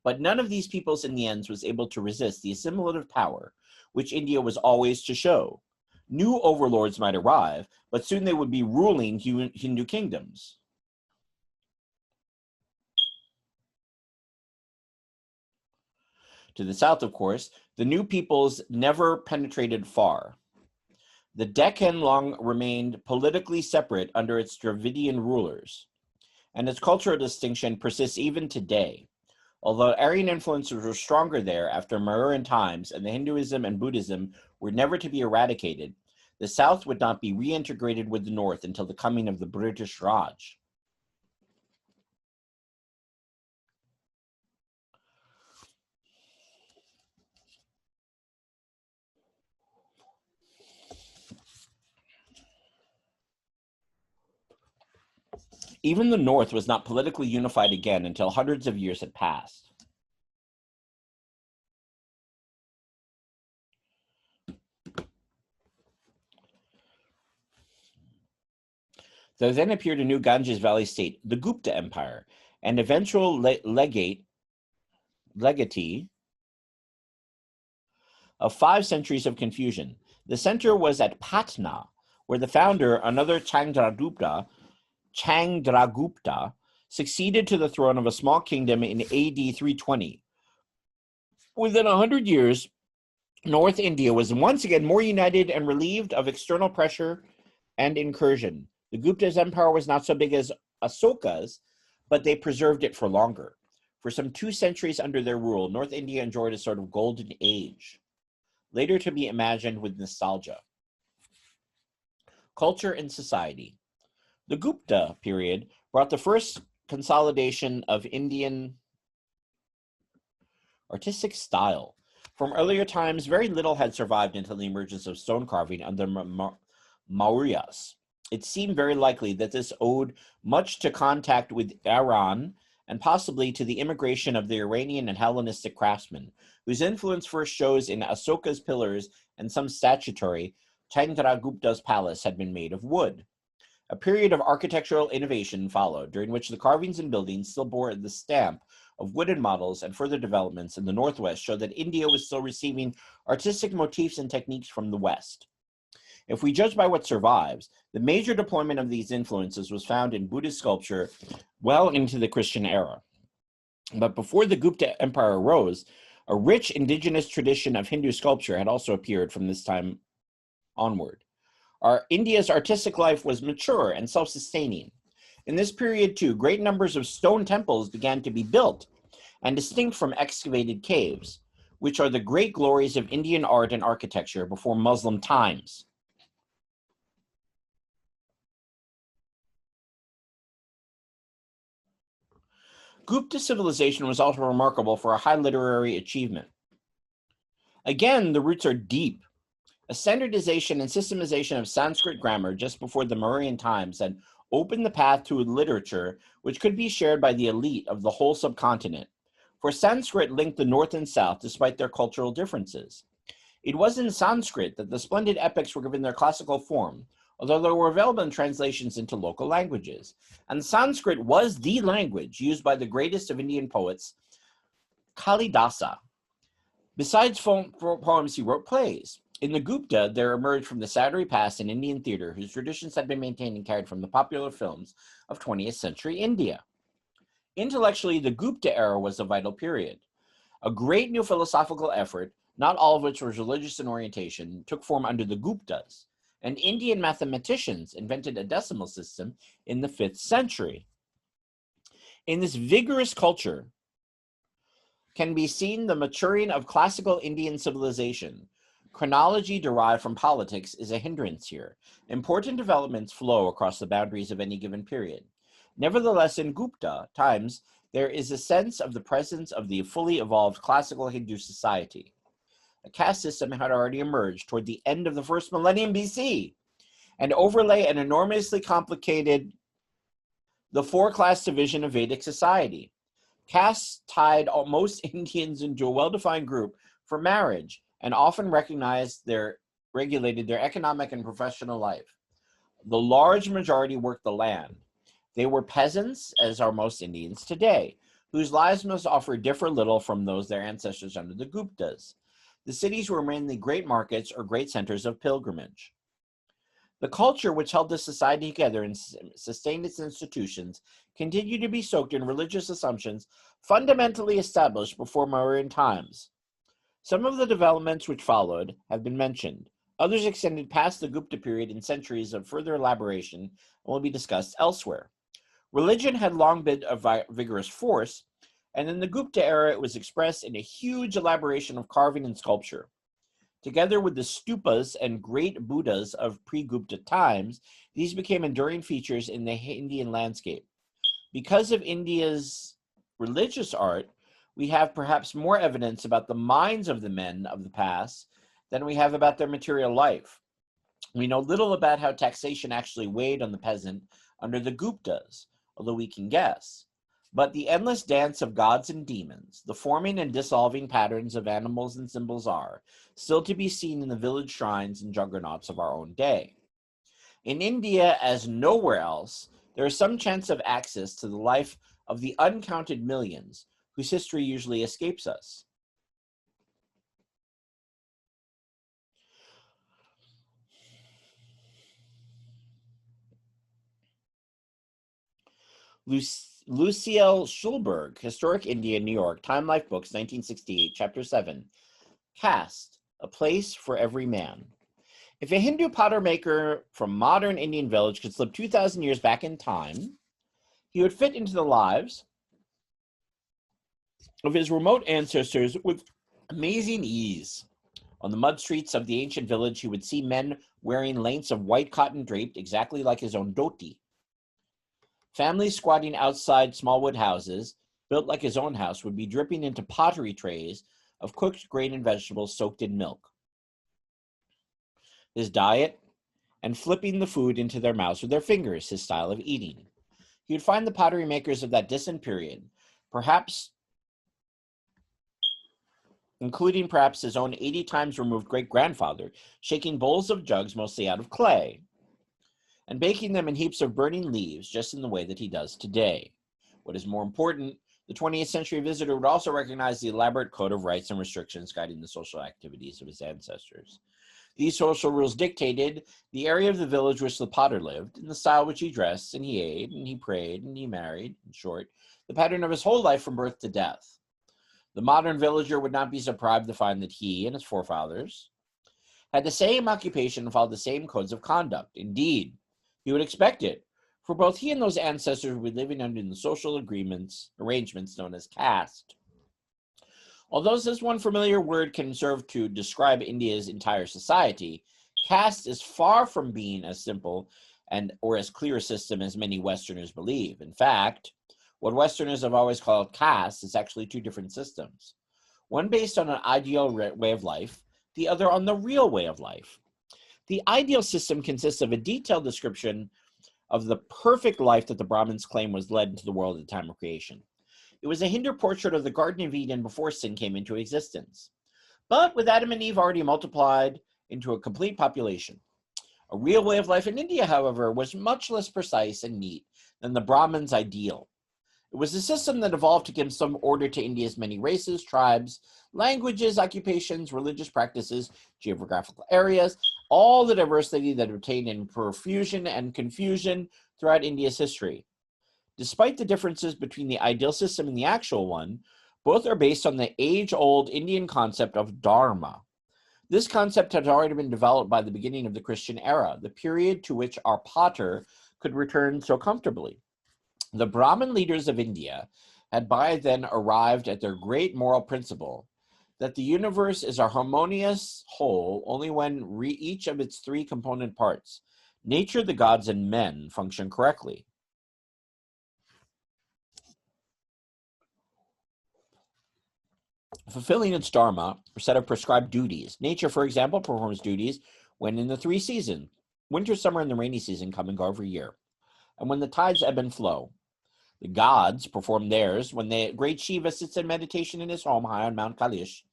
But none of these peoples in the end was able to resist the assimilative power, which India was always to show. New overlords might arrive, but soon they would be ruling Hindu kingdoms. To the south, of course, the new peoples never penetrated far. The Deccan long remained politically separate under its Dravidian rulers, and its cultural distinction persists even today. Although Aryan influences were stronger there after Mauryan times and the Hinduism and Buddhism were never to be eradicated, the south would not be reintegrated with the north until the coming of the British Raj. Even the North was not politically unified again until hundreds of years had passed. There then appeared a new Ganges Valley state, the Gupta Empire, and eventual legatee of 5 centuries of confusion. The center was at Patna, where the founder, another Chandragupta, succeeded to the throne of a small kingdom in AD 320. Within 100 years, North India was once again more united and relieved of external pressure and incursion. The Gupta's empire was not so big as Asoka's, but they preserved it for longer. For some 2 centuries under their rule, North India enjoyed a sort of golden age, later to be imagined with nostalgia. Culture and society. The Gupta period brought the first consolidation of Indian artistic style. From earlier times, very little had survived until the emergence of stone carving under Mauryas. It seemed very likely that this owed much to contact with Iran and possibly to the immigration of the Iranian and Hellenistic craftsmen, whose influence first shows in Asoka's pillars and some statuary. Chandragupta's palace had been made of wood. A period of architectural innovation followed, during which the carvings and buildings still bore the stamp of wooden models, and further developments in the Northwest showed that India was still receiving artistic motifs and techniques from the West. If we judge by what survives, the major deployment of these influences was found in Buddhist sculpture well into the Christian era. But before the Gupta Empire arose, a rich indigenous tradition of Hindu sculpture had also appeared from this time onward. India's artistic life was mature and self-sustaining. In this period, too, great numbers of stone temples began to be built, and distinct from excavated caves, which are the great glories of Indian art and architecture before Muslim times. Gupta civilization was also remarkable for a high literary achievement. Again, the roots are deep. A standardization and systemization of Sanskrit grammar just before the Mauryan times had opened the path to a literature which could be shared by the elite of the whole subcontinent, for Sanskrit linked the North and South despite their cultural differences. It was in Sanskrit that the splendid epics were given their classical form, although they were available in translations into local languages. And Sanskrit was the language used by the greatest of Indian poets, Kalidasa. Besides poems, he wrote plays. In the Gupta, there emerged from the Saturday past an Indian theater whose traditions had been maintained and carried from the popular films of 20th century India. Intellectually, the Gupta era was a vital period. A great new philosophical effort, not all of which was religious in orientation, took form under the Guptas, and Indian mathematicians invented a decimal system in the 5th century. In this vigorous culture can be seen the maturing of classical Indian civilization. Chronology derived from politics is a hindrance here. Important developments flow across the boundaries of any given period. Nevertheless, in Gupta times, there is a sense of the presence of the fully evolved classical Hindu society. A caste system had already emerged toward the end of the first millennium BC and overlay an enormously complicated the 4-class division of Vedic society. Castes tied most Indians into a well-defined group for marriage and often regulated their economic and professional life. The large majority worked the land. They were peasants, as are most Indians today, whose lives must differ little from those their ancestors under the Guptas. The cities were mainly great markets or great centers of pilgrimage. The culture which held the society together and sustained its institutions continued to be soaked in religious assumptions fundamentally established before Mauryan times. Some of the developments which followed have been mentioned. Others extended past the Gupta period in centuries of further elaboration and will be discussed elsewhere. Religion had long been a vigorous force, and in the Gupta era it was expressed in a huge elaboration of carving and sculpture. Together with the stupas and great Buddhas of pre-Gupta times, these became enduring features in the Indian landscape. Because of India's religious art, we have perhaps more evidence about the minds of the men of the past than we have about their material life. We know little about how taxation actually weighed on the peasant under the Guptas. although we can guess. But the endless dance of gods and demons, the forming and dissolving patterns of animals and symbols are still to be seen in the village shrines and juggernauts of our own day. In India, as nowhere else, there is some chance of access to the life of the uncounted millions whose history usually escapes us. Luciel Schulberg, Historic India, New York, Time Life Books, 1968, Chapter 7, Caste, a place for every man. If a Hindu potter maker from modern Indian village could slip 2,000 years back in time, he would fit into the lives of his remote ancestors with amazing ease. On the mud streets of the ancient village, he would see men wearing lengths of white cotton draped exactly like his own dhoti. Families squatting outside small wood houses, built like his own house, would be dripping into pottery trays of cooked grain and vegetables soaked in milk. His diet, and flipping the food into their mouths with their fingers, his style of eating. He would find the pottery makers of that distant period, including perhaps his own 80 times removed great-grandfather, shaking bowls of jugs mostly out of clay, and baking them in heaps of burning leaves, just in the way that he does today. What is more important, the 20th century visitor would also recognize the elaborate code of rights and restrictions guiding the social activities of his ancestors. These social rules dictated the area of the village which the potter lived, and the style which he dressed, and he ate, and he prayed, and he married, in short, the pattern of his whole life from birth to death. The modern villager would not be surprised to find that he and his forefathers had the same occupation and followed the same codes of conduct. Indeed, he would expect it, for both he and those ancestors would be living under the social arrangements known as caste. Although this one familiar word can serve to describe India's entire society, caste is far from being as simple or as clear a system as many Westerners believe. In fact, what Westerners have always called caste is actually two different systems. One based on an ideal way of life, the other on the real way of life. The ideal system consists of a detailed description of the perfect life that the Brahmins claim was led into the world at the time of creation. It was a Hindu portrait of the Garden of Eden before sin came into existence, but with Adam and Eve already multiplied into a complete population. A real way of life in India, however, was much less precise and neat than the Brahmins' ideal. It was a system that evolved to give some order to India's many races, tribes, languages, occupations, religious practices, geographical areas, all the diversity that obtained in profusion and confusion throughout India's history. Despite the differences between the ideal system and the actual one, both are based on the age-old Indian concept of dharma. This concept had already been developed by the beginning of the Christian era, the period to which our potter could return so comfortably. The Brahmin leaders of India had by then arrived at their great moral principle that the universe is a harmonious whole only when each of its three component parts, nature, the gods, and men, function correctly. Fulfilling its dharma or set of prescribed duties. Nature, for example, performs duties when in the three seasons, winter, summer, and the rainy season come and go every year, and when the tides ebb and flow. The gods perform theirs when the great Shiva sits in meditation in his home high on Mount Kailash.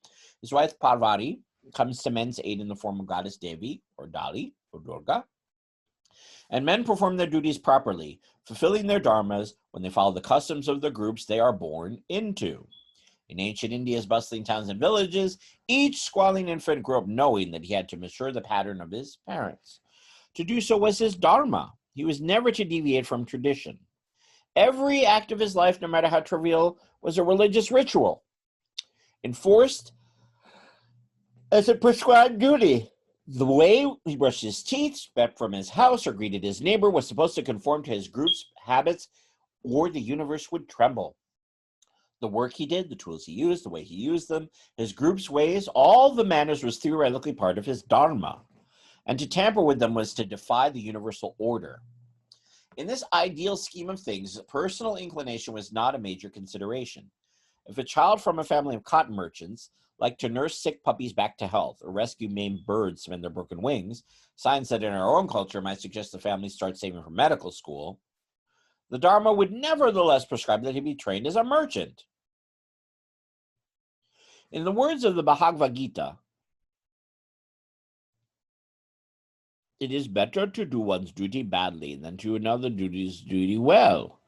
His wife Parvati comes to men's aid in the form of goddess Devi, or Dali, or Durga. And men perform their duties properly, fulfilling their dharmas when they follow the customs of the groups they are born into. In ancient India's bustling towns and villages, each squalling infant grew up knowing that he had to mature the pattern of his parents. To do so was his dharma. He was never to deviate from tradition. Every act of his life, no matter how trivial, was a religious ritual, enforced as a prescribed duty. The way he brushed his teeth, stepped from his house, or greeted his neighbor was supposed to conform to his group's habits, or the universe would tremble. The work he did, the tools he used, the way he used them, his group's ways, all the manners was theoretically part of his dharma, and to tamper with them was to defy the universal order. In this ideal scheme of things, personal inclination was not a major consideration. If a child from a family of cotton merchants liked to nurse sick puppies back to health or rescue maimed birds from their broken wings, signs that in our own culture might suggest the family start saving for medical school, The Dharma would nevertheless prescribe that he be trained as a merchant. In the words of the Bhagavad Gita, it is better to do one's duty badly than to another duty well.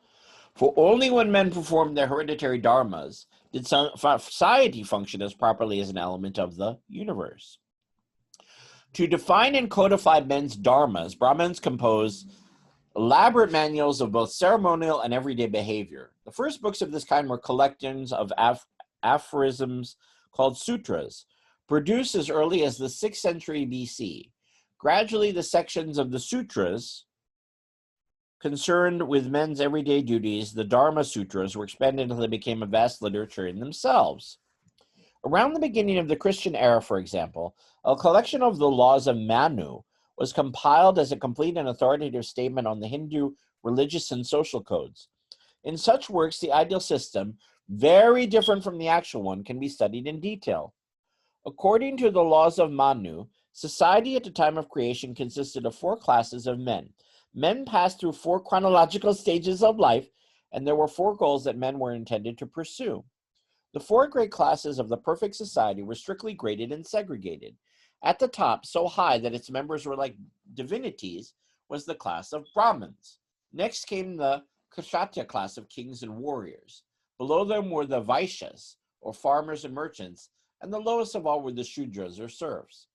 For only when men performed their hereditary dharmas did society function as properly as an element of the universe. To define and codify men's dharmas, Brahmins compose elaborate manuals of both ceremonial and everyday behavior. The first books of this kind were collections of aphorisms called sutras, produced as early as the 6th century BC. Gradually, the sections of the sutras concerned with men's everyday duties, the Dharma Sutras, were expanded until they became a vast literature in themselves. Around the beginning of the Christian era, for example, a collection of the laws of Manu was compiled as a complete and authoritative statement on the Hindu religious and social codes. In such works, the ideal system, very different from the actual one, can be studied in detail. According to the laws of Manu, society at the time of creation consisted of 4 classes of men. Men passed through 4 chronological stages of life, and there were 4 goals that men were intended to pursue. The 4 great classes of the perfect society were strictly graded and segregated. At the top, so high that its members were like divinities, was the class of Brahmins. Next came the Kshatriya class of kings and warriors. Below them were the Vaishyas, or farmers and merchants, and the lowest of all were the Shudras, or serfs.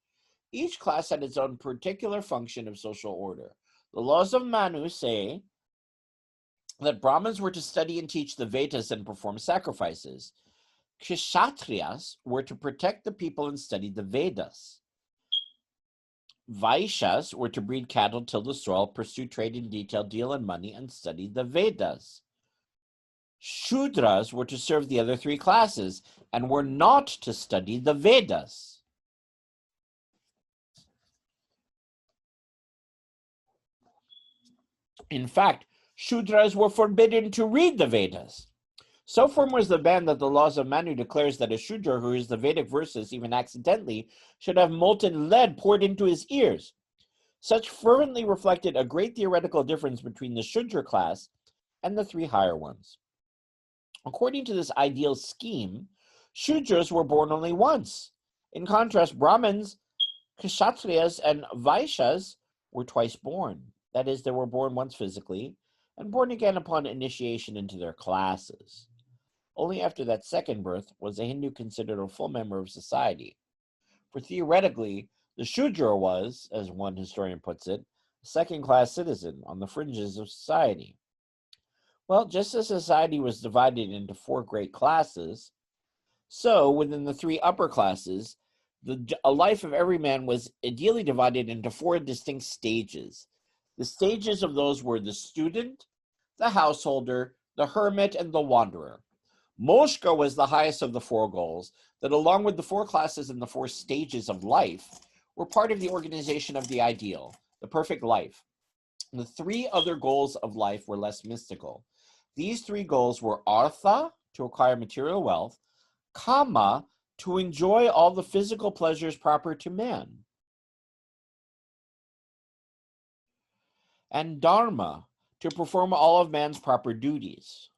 Each class had its own particular function of social order. The laws of Manu say that Brahmins were to study and teach the Vedas and perform sacrifices. Kshatriyas were to protect the people and study the Vedas. Vaishyas were to breed cattle, till the soil, pursue trade in detail, deal in money, and study the Vedas. Shudras were to serve the other 3 classes and were not to study the Vedas. In fact, Shudras were forbidden to read the Vedas. So firm was the ban that the laws of Manu declares that a Shudra who hears the Vedic verses, even accidentally, should have molten lead poured into his ears. Such fervently reflected a great theoretical difference between the Shudra class and the 3 higher ones. According to this ideal scheme, Shudras were born only once. In contrast, Brahmins, Kshatriyas, and Vaishyas were twice born. That is, they were born once physically and born again upon initiation into their classes. Only after that second birth was a Hindu considered a full member of society. For theoretically, the Shudra was, as one historian puts it, a second-class citizen on the fringes of society. Well, just as society was divided into 4 great classes, so within the 3 upper classes, a life of every man was ideally divided into 4 distinct stages. The stages of those were the student, the householder, the hermit, and the wanderer. Moshka was the highest of the 4 goals that, along with the 4 classes and the 4 stages of life, were part of the organization of the ideal, the perfect life. The 3 other goals of life were less mystical. These 3 goals were artha, to acquire material wealth, kama, to enjoy all the physical pleasures proper to man, and dharma, to perform all of man's proper duties.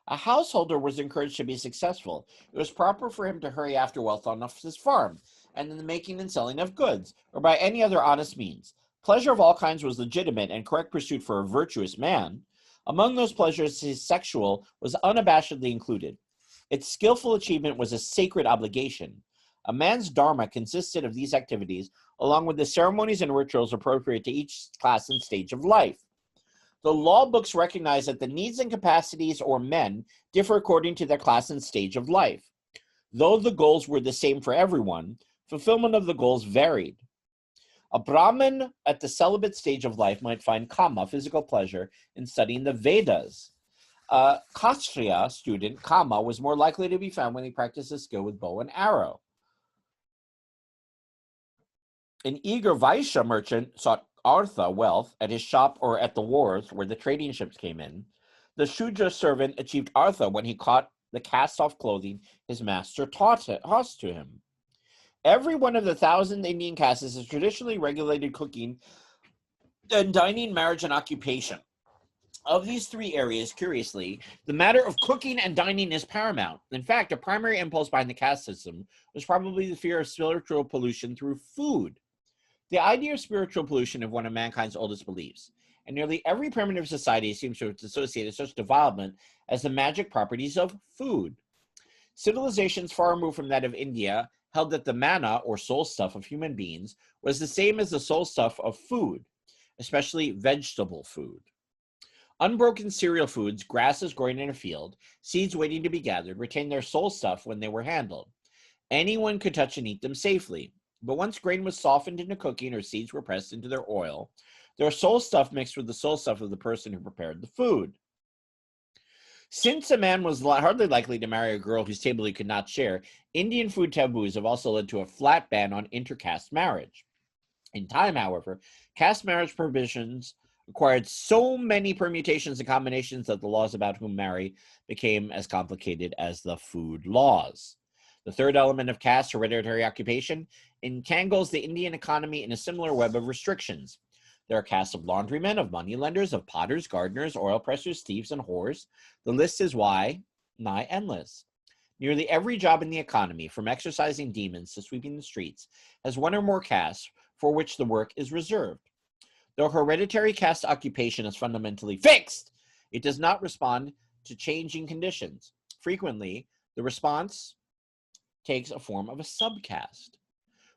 A householder was encouraged to be successful. It was proper for him to hurry after wealth on his farm, and in the making and selling of goods, or by any other honest means. Pleasure of all kinds was legitimate and correct pursuit for a virtuous man. Among those pleasures, his sexual was unabashedly included. Its skillful achievement was a sacred obligation. A man's dharma consisted of these activities, along with the ceremonies and rituals appropriate to each class and stage of life. The law books recognize that the needs and capacities or men differ according to their class and stage of life. Though the goals were the same for everyone, fulfillment of the goals varied. A Brahmin at the celibate stage of life might find kama, physical pleasure, in studying the Vedas. A Kshatriya student, kama, was more likely to be found when he practiced a skill with bow and arrow. An eager Vaishya merchant sought artha, wealth, at his shop or at the wharves where the trading ships came in. The Shudra servant achieved artha when he caught the cast-off clothing his master tossed to him. Every one of the 1,000 Indian castes has traditionally regulated cooking and dining, marriage, and occupation. Of these three areas, curiously, the matter of cooking and dining is paramount. In fact, a primary impulse behind the caste system was probably the fear of spiritual pollution through food. The idea of spiritual pollution is one of mankind's oldest beliefs, and nearly every primitive society seems to have associated such development as the magic properties of food. Civilizations far removed from that of India held that the manna, or soul stuff of human beings, was the same as the soul stuff of food, especially vegetable food. Unbroken cereal foods, grasses growing in a field, seeds waiting to be gathered, retained their soul stuff when they were handled. Anyone could touch and eat them safely. But once grain was softened into cooking or seeds were pressed into their oil, their soul stuff mixed with the soul stuff of the person who prepared the food. Since a man was hardly likely to marry a girl whose table he could not share, Indian food taboos have also led to a flat ban on intercaste marriage. In time, however, caste marriage provisions acquired so many permutations and combinations that the laws about whom marry became as complicated as the food laws. The third element of caste, hereditary occupation, entangles the Indian economy in a similar web of restrictions. There are castes of laundrymen, of moneylenders, of potters, gardeners, oil pressers, thieves, and whores. The list is nigh endless. Nearly every job in the economy, from exorcising demons to sweeping the streets, has one or more castes for which the work is reserved. Though hereditary caste occupation is fundamentally fixed, it does not respond to changing conditions. Frequently, the response takes a form of a subcaste.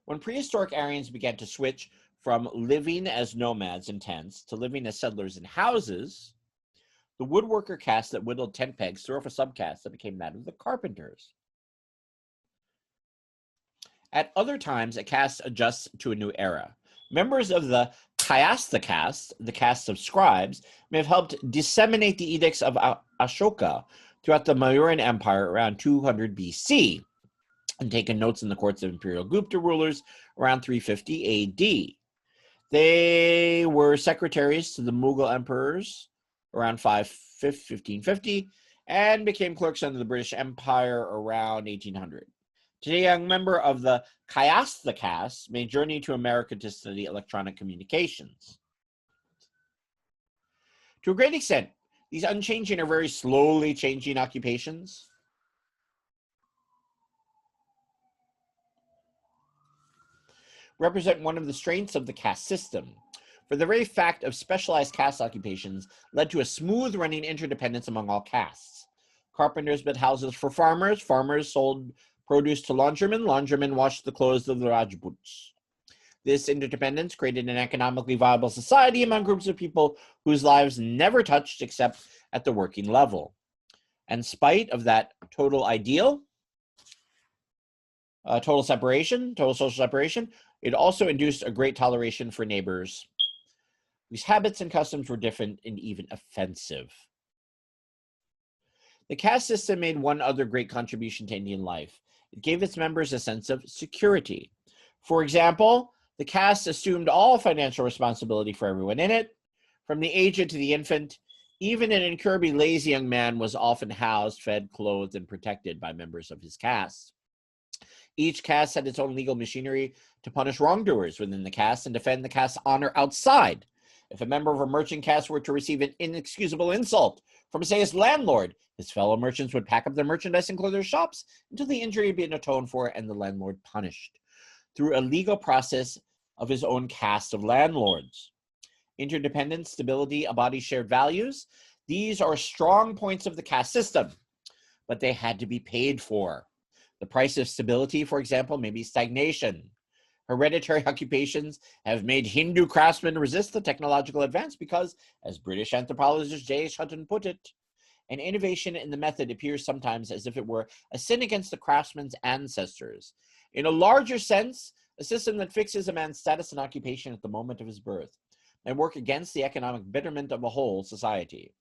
When prehistoric Aryans began to switch from living as nomads in tents to living as settlers in houses, the woodworker caste that whittled tent pegs threw off a subcaste that became that of the carpenters. At other times, a caste adjusts to a new era. Members of the Kayastha caste, the caste of scribes, may have helped disseminate the edicts of Ashoka throughout the Mauryan Empire around 200 BC and taken notes in the courts of imperial Gupta rulers around 350 AD. They were secretaries to the Mughal emperors around 1550 and became clerks under the British Empire around 1800. Today, a young member of the Kayastha caste may journey to America to study electronic communications. To a great extent, these unchanging or very slowly changing occupations represent one of the strengths of the caste system. For the very fact of specialized caste occupations led to a smooth-running interdependence among all castes. Carpenters built houses for farmers, farmers sold produce to laundrymen, laundrymen washed the clothes of the Rajputs. This interdependence created an economically viable society among groups of people whose lives never touched except at the working level. In spite of that total ideal, total social separation, it also induced a great toleration for neighbors whose habits and customs were different and even offensive. The caste system made one other great contribution to Indian life. It gave its members a sense of security. For example, the caste assumed all financial responsibility for everyone in it, from the aged to the infant. Even an incurably lazy young man was often housed, fed, clothed, and protected by members of his caste. Each caste had its own legal machinery to punish wrongdoers within the caste and defend the caste's honor outside. If a member of a merchant caste were to receive an inexcusable insult from, say, his landlord, his fellow merchants would pack up their merchandise and close their shops until the injury had been atoned for and the landlord punished through a legal process of his own caste of landlords. Interdependence, stability, a body's shared values, these are strong points of the caste system, but they had to be paid for. The price of stability, for example, may be stagnation. Hereditary occupations have made Hindu craftsmen resist the technological advance because, as British anthropologist J. Hutton put it, an innovation in the method appears sometimes as if it were a sin against the craftsman's ancestors. In a larger sense, a system that fixes a man's status and occupation at the moment of his birth may work against the economic betterment of a whole society.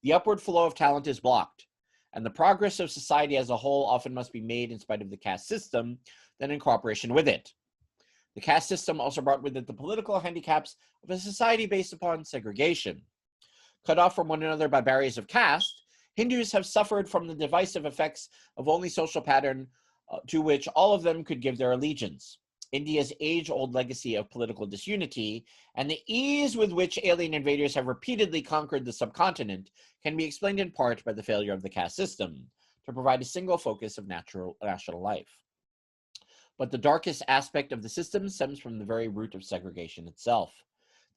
The upward flow of talent is blocked, and the progress of society as a whole often must be made in spite of the caste system, than in cooperation with it. The caste system also brought with it the political handicaps of a society based upon segregation. Cut off from one another by barriers of caste, Hindus have suffered from the divisive effects of only social pattern to which all of them could give their allegiance. India's age-old legacy of political disunity, and the ease with which alien invaders have repeatedly conquered the subcontinent can be explained in part by the failure of the caste system to provide a single focus of national life. But the darkest aspect of the system stems from the very root of segregation itself: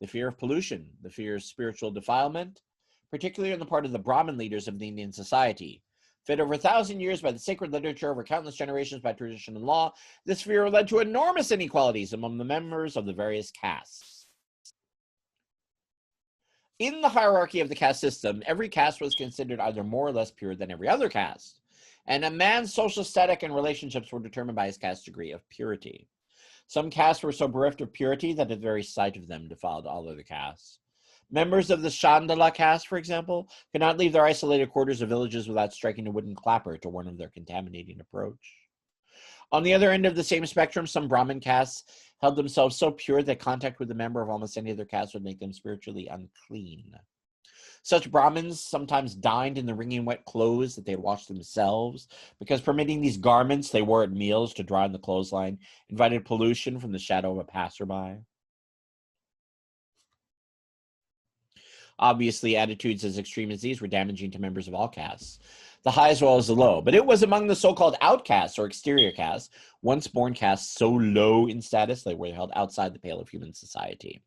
the fear of pollution, the fear of spiritual defilement, particularly on the part of the Brahmin leaders of the Indian society. Fed over 1,000 years by the sacred literature, over countless generations by tradition and law, this fear led to enormous inequalities among the members of the various castes. In the hierarchy of the caste system, every caste was considered either more or less pure than every other caste, and a man's social status and relationships were determined by his caste's degree of purity. Some castes were so bereft of purity that the very sight of them defiled all other castes. Members of the Chandala caste, for example, could not leave their isolated quarters or villages without striking a wooden clapper to warn of their contaminating approach. On the other end of the same spectrum, some Brahmin castes held themselves so pure that contact with a member of almost any other caste would make them spiritually unclean. Such Brahmins sometimes dined in the wringing wet clothes that they had washed themselves, because permitting these garments they wore at meals to dry on the clothesline invited pollution from the shadow of a passerby. Obviously, attitudes as extreme as these were damaging to members of all castes, the high as well as the low. But it was among the so-called outcasts or exterior castes, once born castes so low in status they were held outside the pale of human society,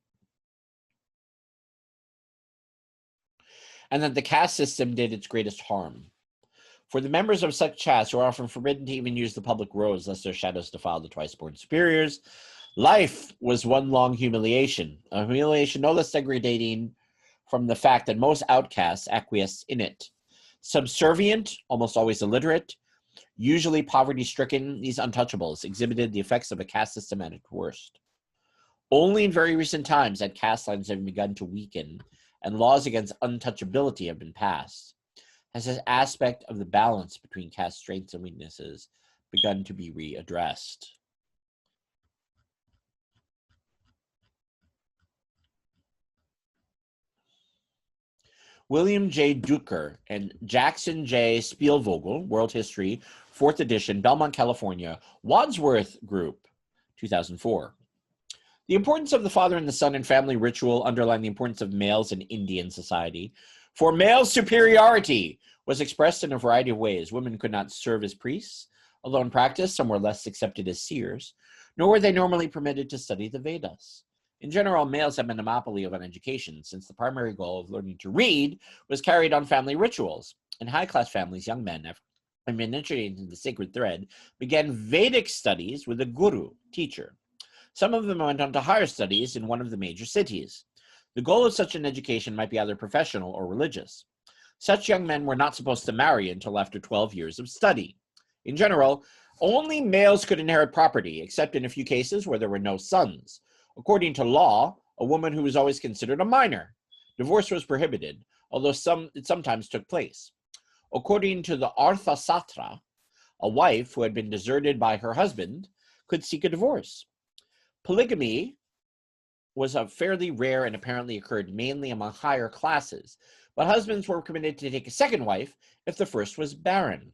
and that the caste system did its greatest harm. For the members of such castes who are often forbidden to even use the public roads lest their shadows defile the twice-born superiors, life was one long humiliation, a humiliation no less degrading from the fact that most outcasts acquiesced in it. Subservient, almost always illiterate, usually poverty-stricken, these untouchables exhibited the effects of a caste system at its worst. Only in very recent times had caste lines have begun to weaken, and laws against untouchability have been passed, has this aspect of the balance between caste strengths and weaknesses begun to be readdressed. William J. Duker and Jackson J. Spielvogel, World History, 4th edition, Belmont, California, Wadsworth Group, 2004. The importance of the father and the son in family ritual underlined the importance of males in Indian society. For male superiority was expressed in a variety of ways. Women could not serve as priests, although in practice some were less accepted as seers, nor were they normally permitted to study the Vedas. In general, males had a monopoly of an education, since the primary goal of learning to read was carried on family rituals. In high-class families, young men, after being initiated into the sacred thread, began Vedic studies with a guru, teacher. Some of them went on to higher studies in one of the major cities. The goal of such an education might be either professional or religious. Such young men were not supposed to marry until after 12 years of study. In general, only males could inherit property, except in a few cases where there were no sons. According to law, a woman who was always considered a minor. Divorce was prohibited, although it sometimes took place. According to the Arthasatra, a wife who had been deserted by her husband could seek a divorce. Polygamy was a fairly rare and apparently occurred mainly among higher classes, but husbands were permitted to take a second wife if the first was barren.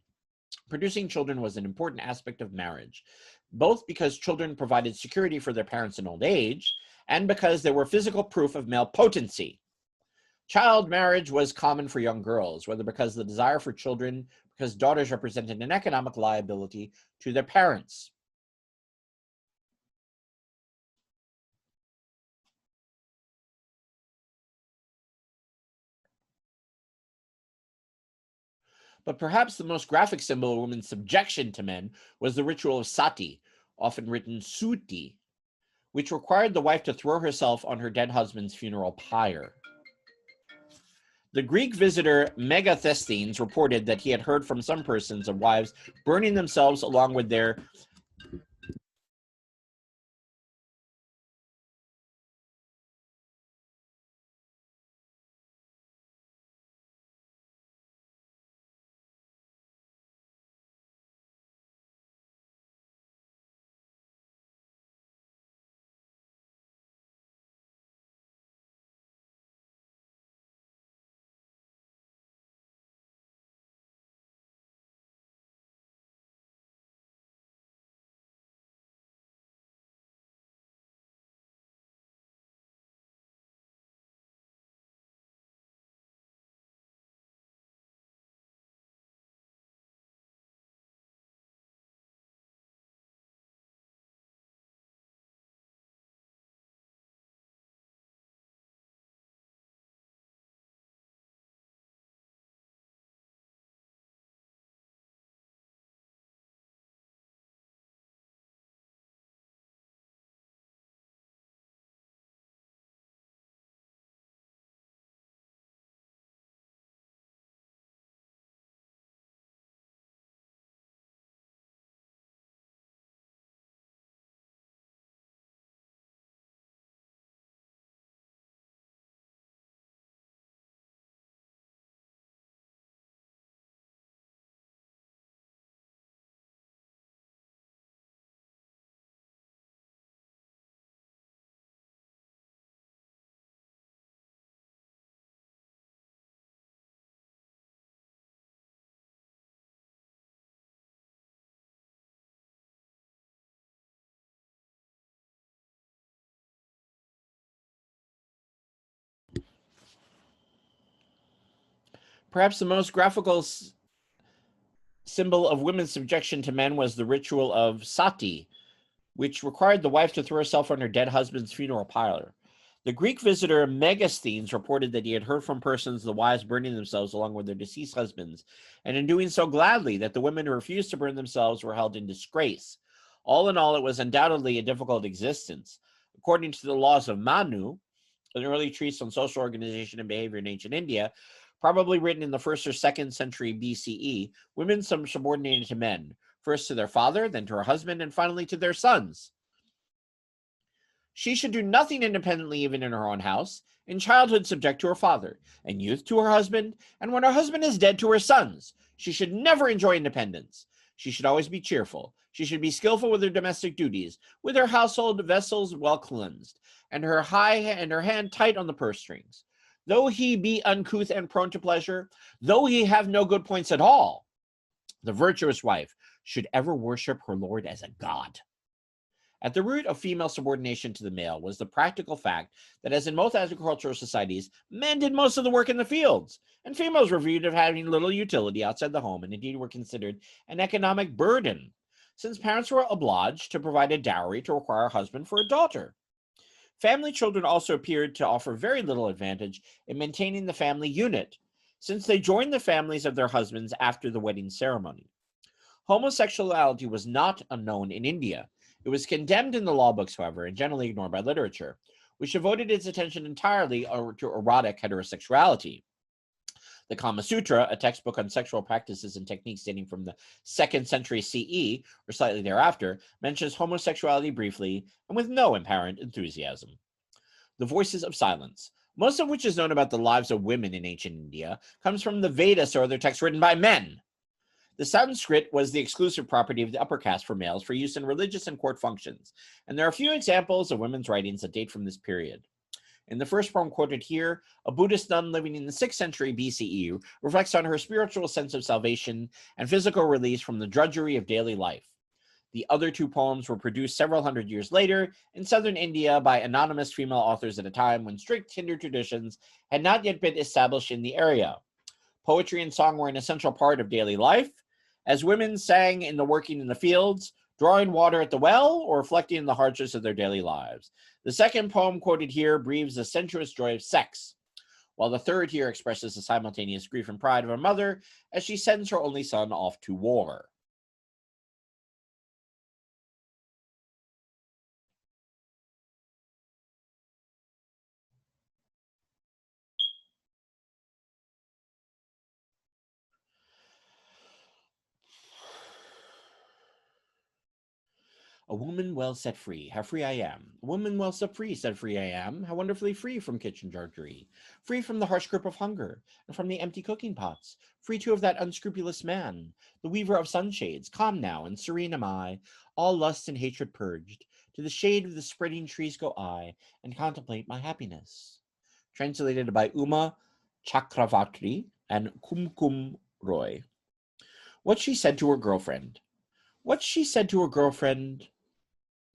Producing children was an important aspect of marriage, both because children provided security for their parents in old age and because they were physical proof of male potency. Child marriage was common for young girls, whether because of the desire for children, because daughters represented an economic liability to their parents. But perhaps the most graphic symbol of women's subjection to men was the ritual of Sati, often written Suti, which required the wife to throw herself on her dead husband's funeral pyre. The Greek visitor Megasthenes reported that he had heard from some persons of wives burning themselves along with their Perhaps the most graphical symbol of women's subjection to men was the ritual of Sati, which required the wife to throw herself on her dead husband's funeral pyre. The Greek visitor Megasthenes reported that he had heard from persons the wives burning themselves along with their deceased husbands, and in doing so gladly that the women who refused to burn themselves were held in disgrace. All in all, it was undoubtedly a difficult existence. According to the laws of Manu, an early treatise on social organization and behavior in ancient India, probably written in the 1st or 2nd century BCE, women subordinated to men, first to their father, then to her husband, and finally to their sons. She should do nothing independently even in her own house, in childhood subject to her father, in youth to her husband, and when her husband is dead to her sons. She should never enjoy independence. She should always be cheerful. She should be skillful with her domestic duties, with her household vessels well cleansed, and her hand tight on the purse strings. Though he be uncouth and prone to pleasure, though he have no good points at all, the virtuous wife should ever worship her lord as a god. At the root of female subordination to the male was the practical fact that, as in most agricultural societies, men did most of the work in the fields, and females were viewed as having little utility outside the home, and indeed were considered an economic burden, since parents were obliged to provide a dowry to require a husband for a daughter. Family children also appeared to offer very little advantage in maintaining the family unit, since they joined the families of their husbands after the wedding ceremony. Homosexuality was not unknown in India. It was condemned in the law books, however, and generally ignored by literature, which devoted its attention entirely to erotic heterosexuality. The Kama Sutra, a textbook on sexual practices and techniques dating from the 2nd century CE, or slightly thereafter, mentions homosexuality briefly and with no apparent enthusiasm. The voices of silence, most of which is known about the lives of women in ancient India, comes from the Vedas or other texts written by men. The Sanskrit was the exclusive property of the upper caste for males for use in religious and court functions, and there are few examples of women's writings that date from this period. In the first poem quoted here, a Buddhist nun living in the 6th century BCE reflects on her spiritual sense of salvation and physical release from the drudgery of daily life. The other 2 poems were produced several hundred years later in southern India by anonymous female authors at a time when strict Hindu traditions had not yet been established in the area. Poetry and song were an essential part of daily life, as women sang in the working in the fields, drawing water at the well, or reflecting on the hardships of their daily lives. The second poem quoted here breathes the sensuous joy of sex, while the third here expresses the simultaneous grief and pride of a mother as she sends her only son off to war. A woman well set free, how free I am. A woman well set free I am, how wonderfully free from kitchen drudgery, free from the harsh grip of hunger, and from the empty cooking pots, free too of that unscrupulous man, the weaver of sunshades. Calm now and serene am I, all lust and hatred purged. To the shade of the spreading trees go I, and contemplate my happiness. Translated by Uma Chakravarti and Kumkum Roy. What she said to her girlfriend. What she said to her girlfriend.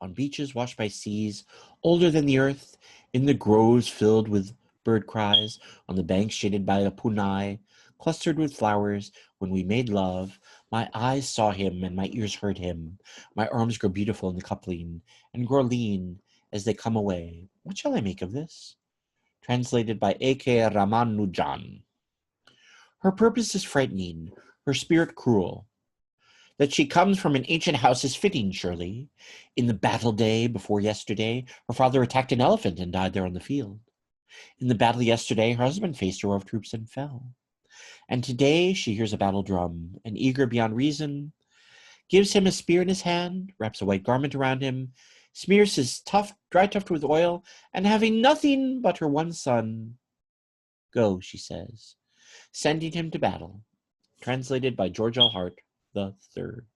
On beaches washed by seas, older than the earth, in the groves filled with bird cries, on the banks shaded by a punai, clustered with flowers, when we made love, my eyes saw him and my ears heard him. My arms grow beautiful in the coupling, and grow lean as they come away. What shall I make of this? Translated by A.K. Ramanujan. Her purpose is frightening, her spirit cruel. That she comes from an ancient house is fitting, surely. In the battle day before yesterday, her father attacked an elephant and died there on the field. In the battle yesterday, her husband faced a row of troops and fell. And today she hears a battle drum, and eager beyond reason, gives him a spear in his hand, wraps a white garment around him, smears his dry tuft with oil, and having nothing but her one son, go, she says, sending him to battle. Translated by George L. Hart the Third.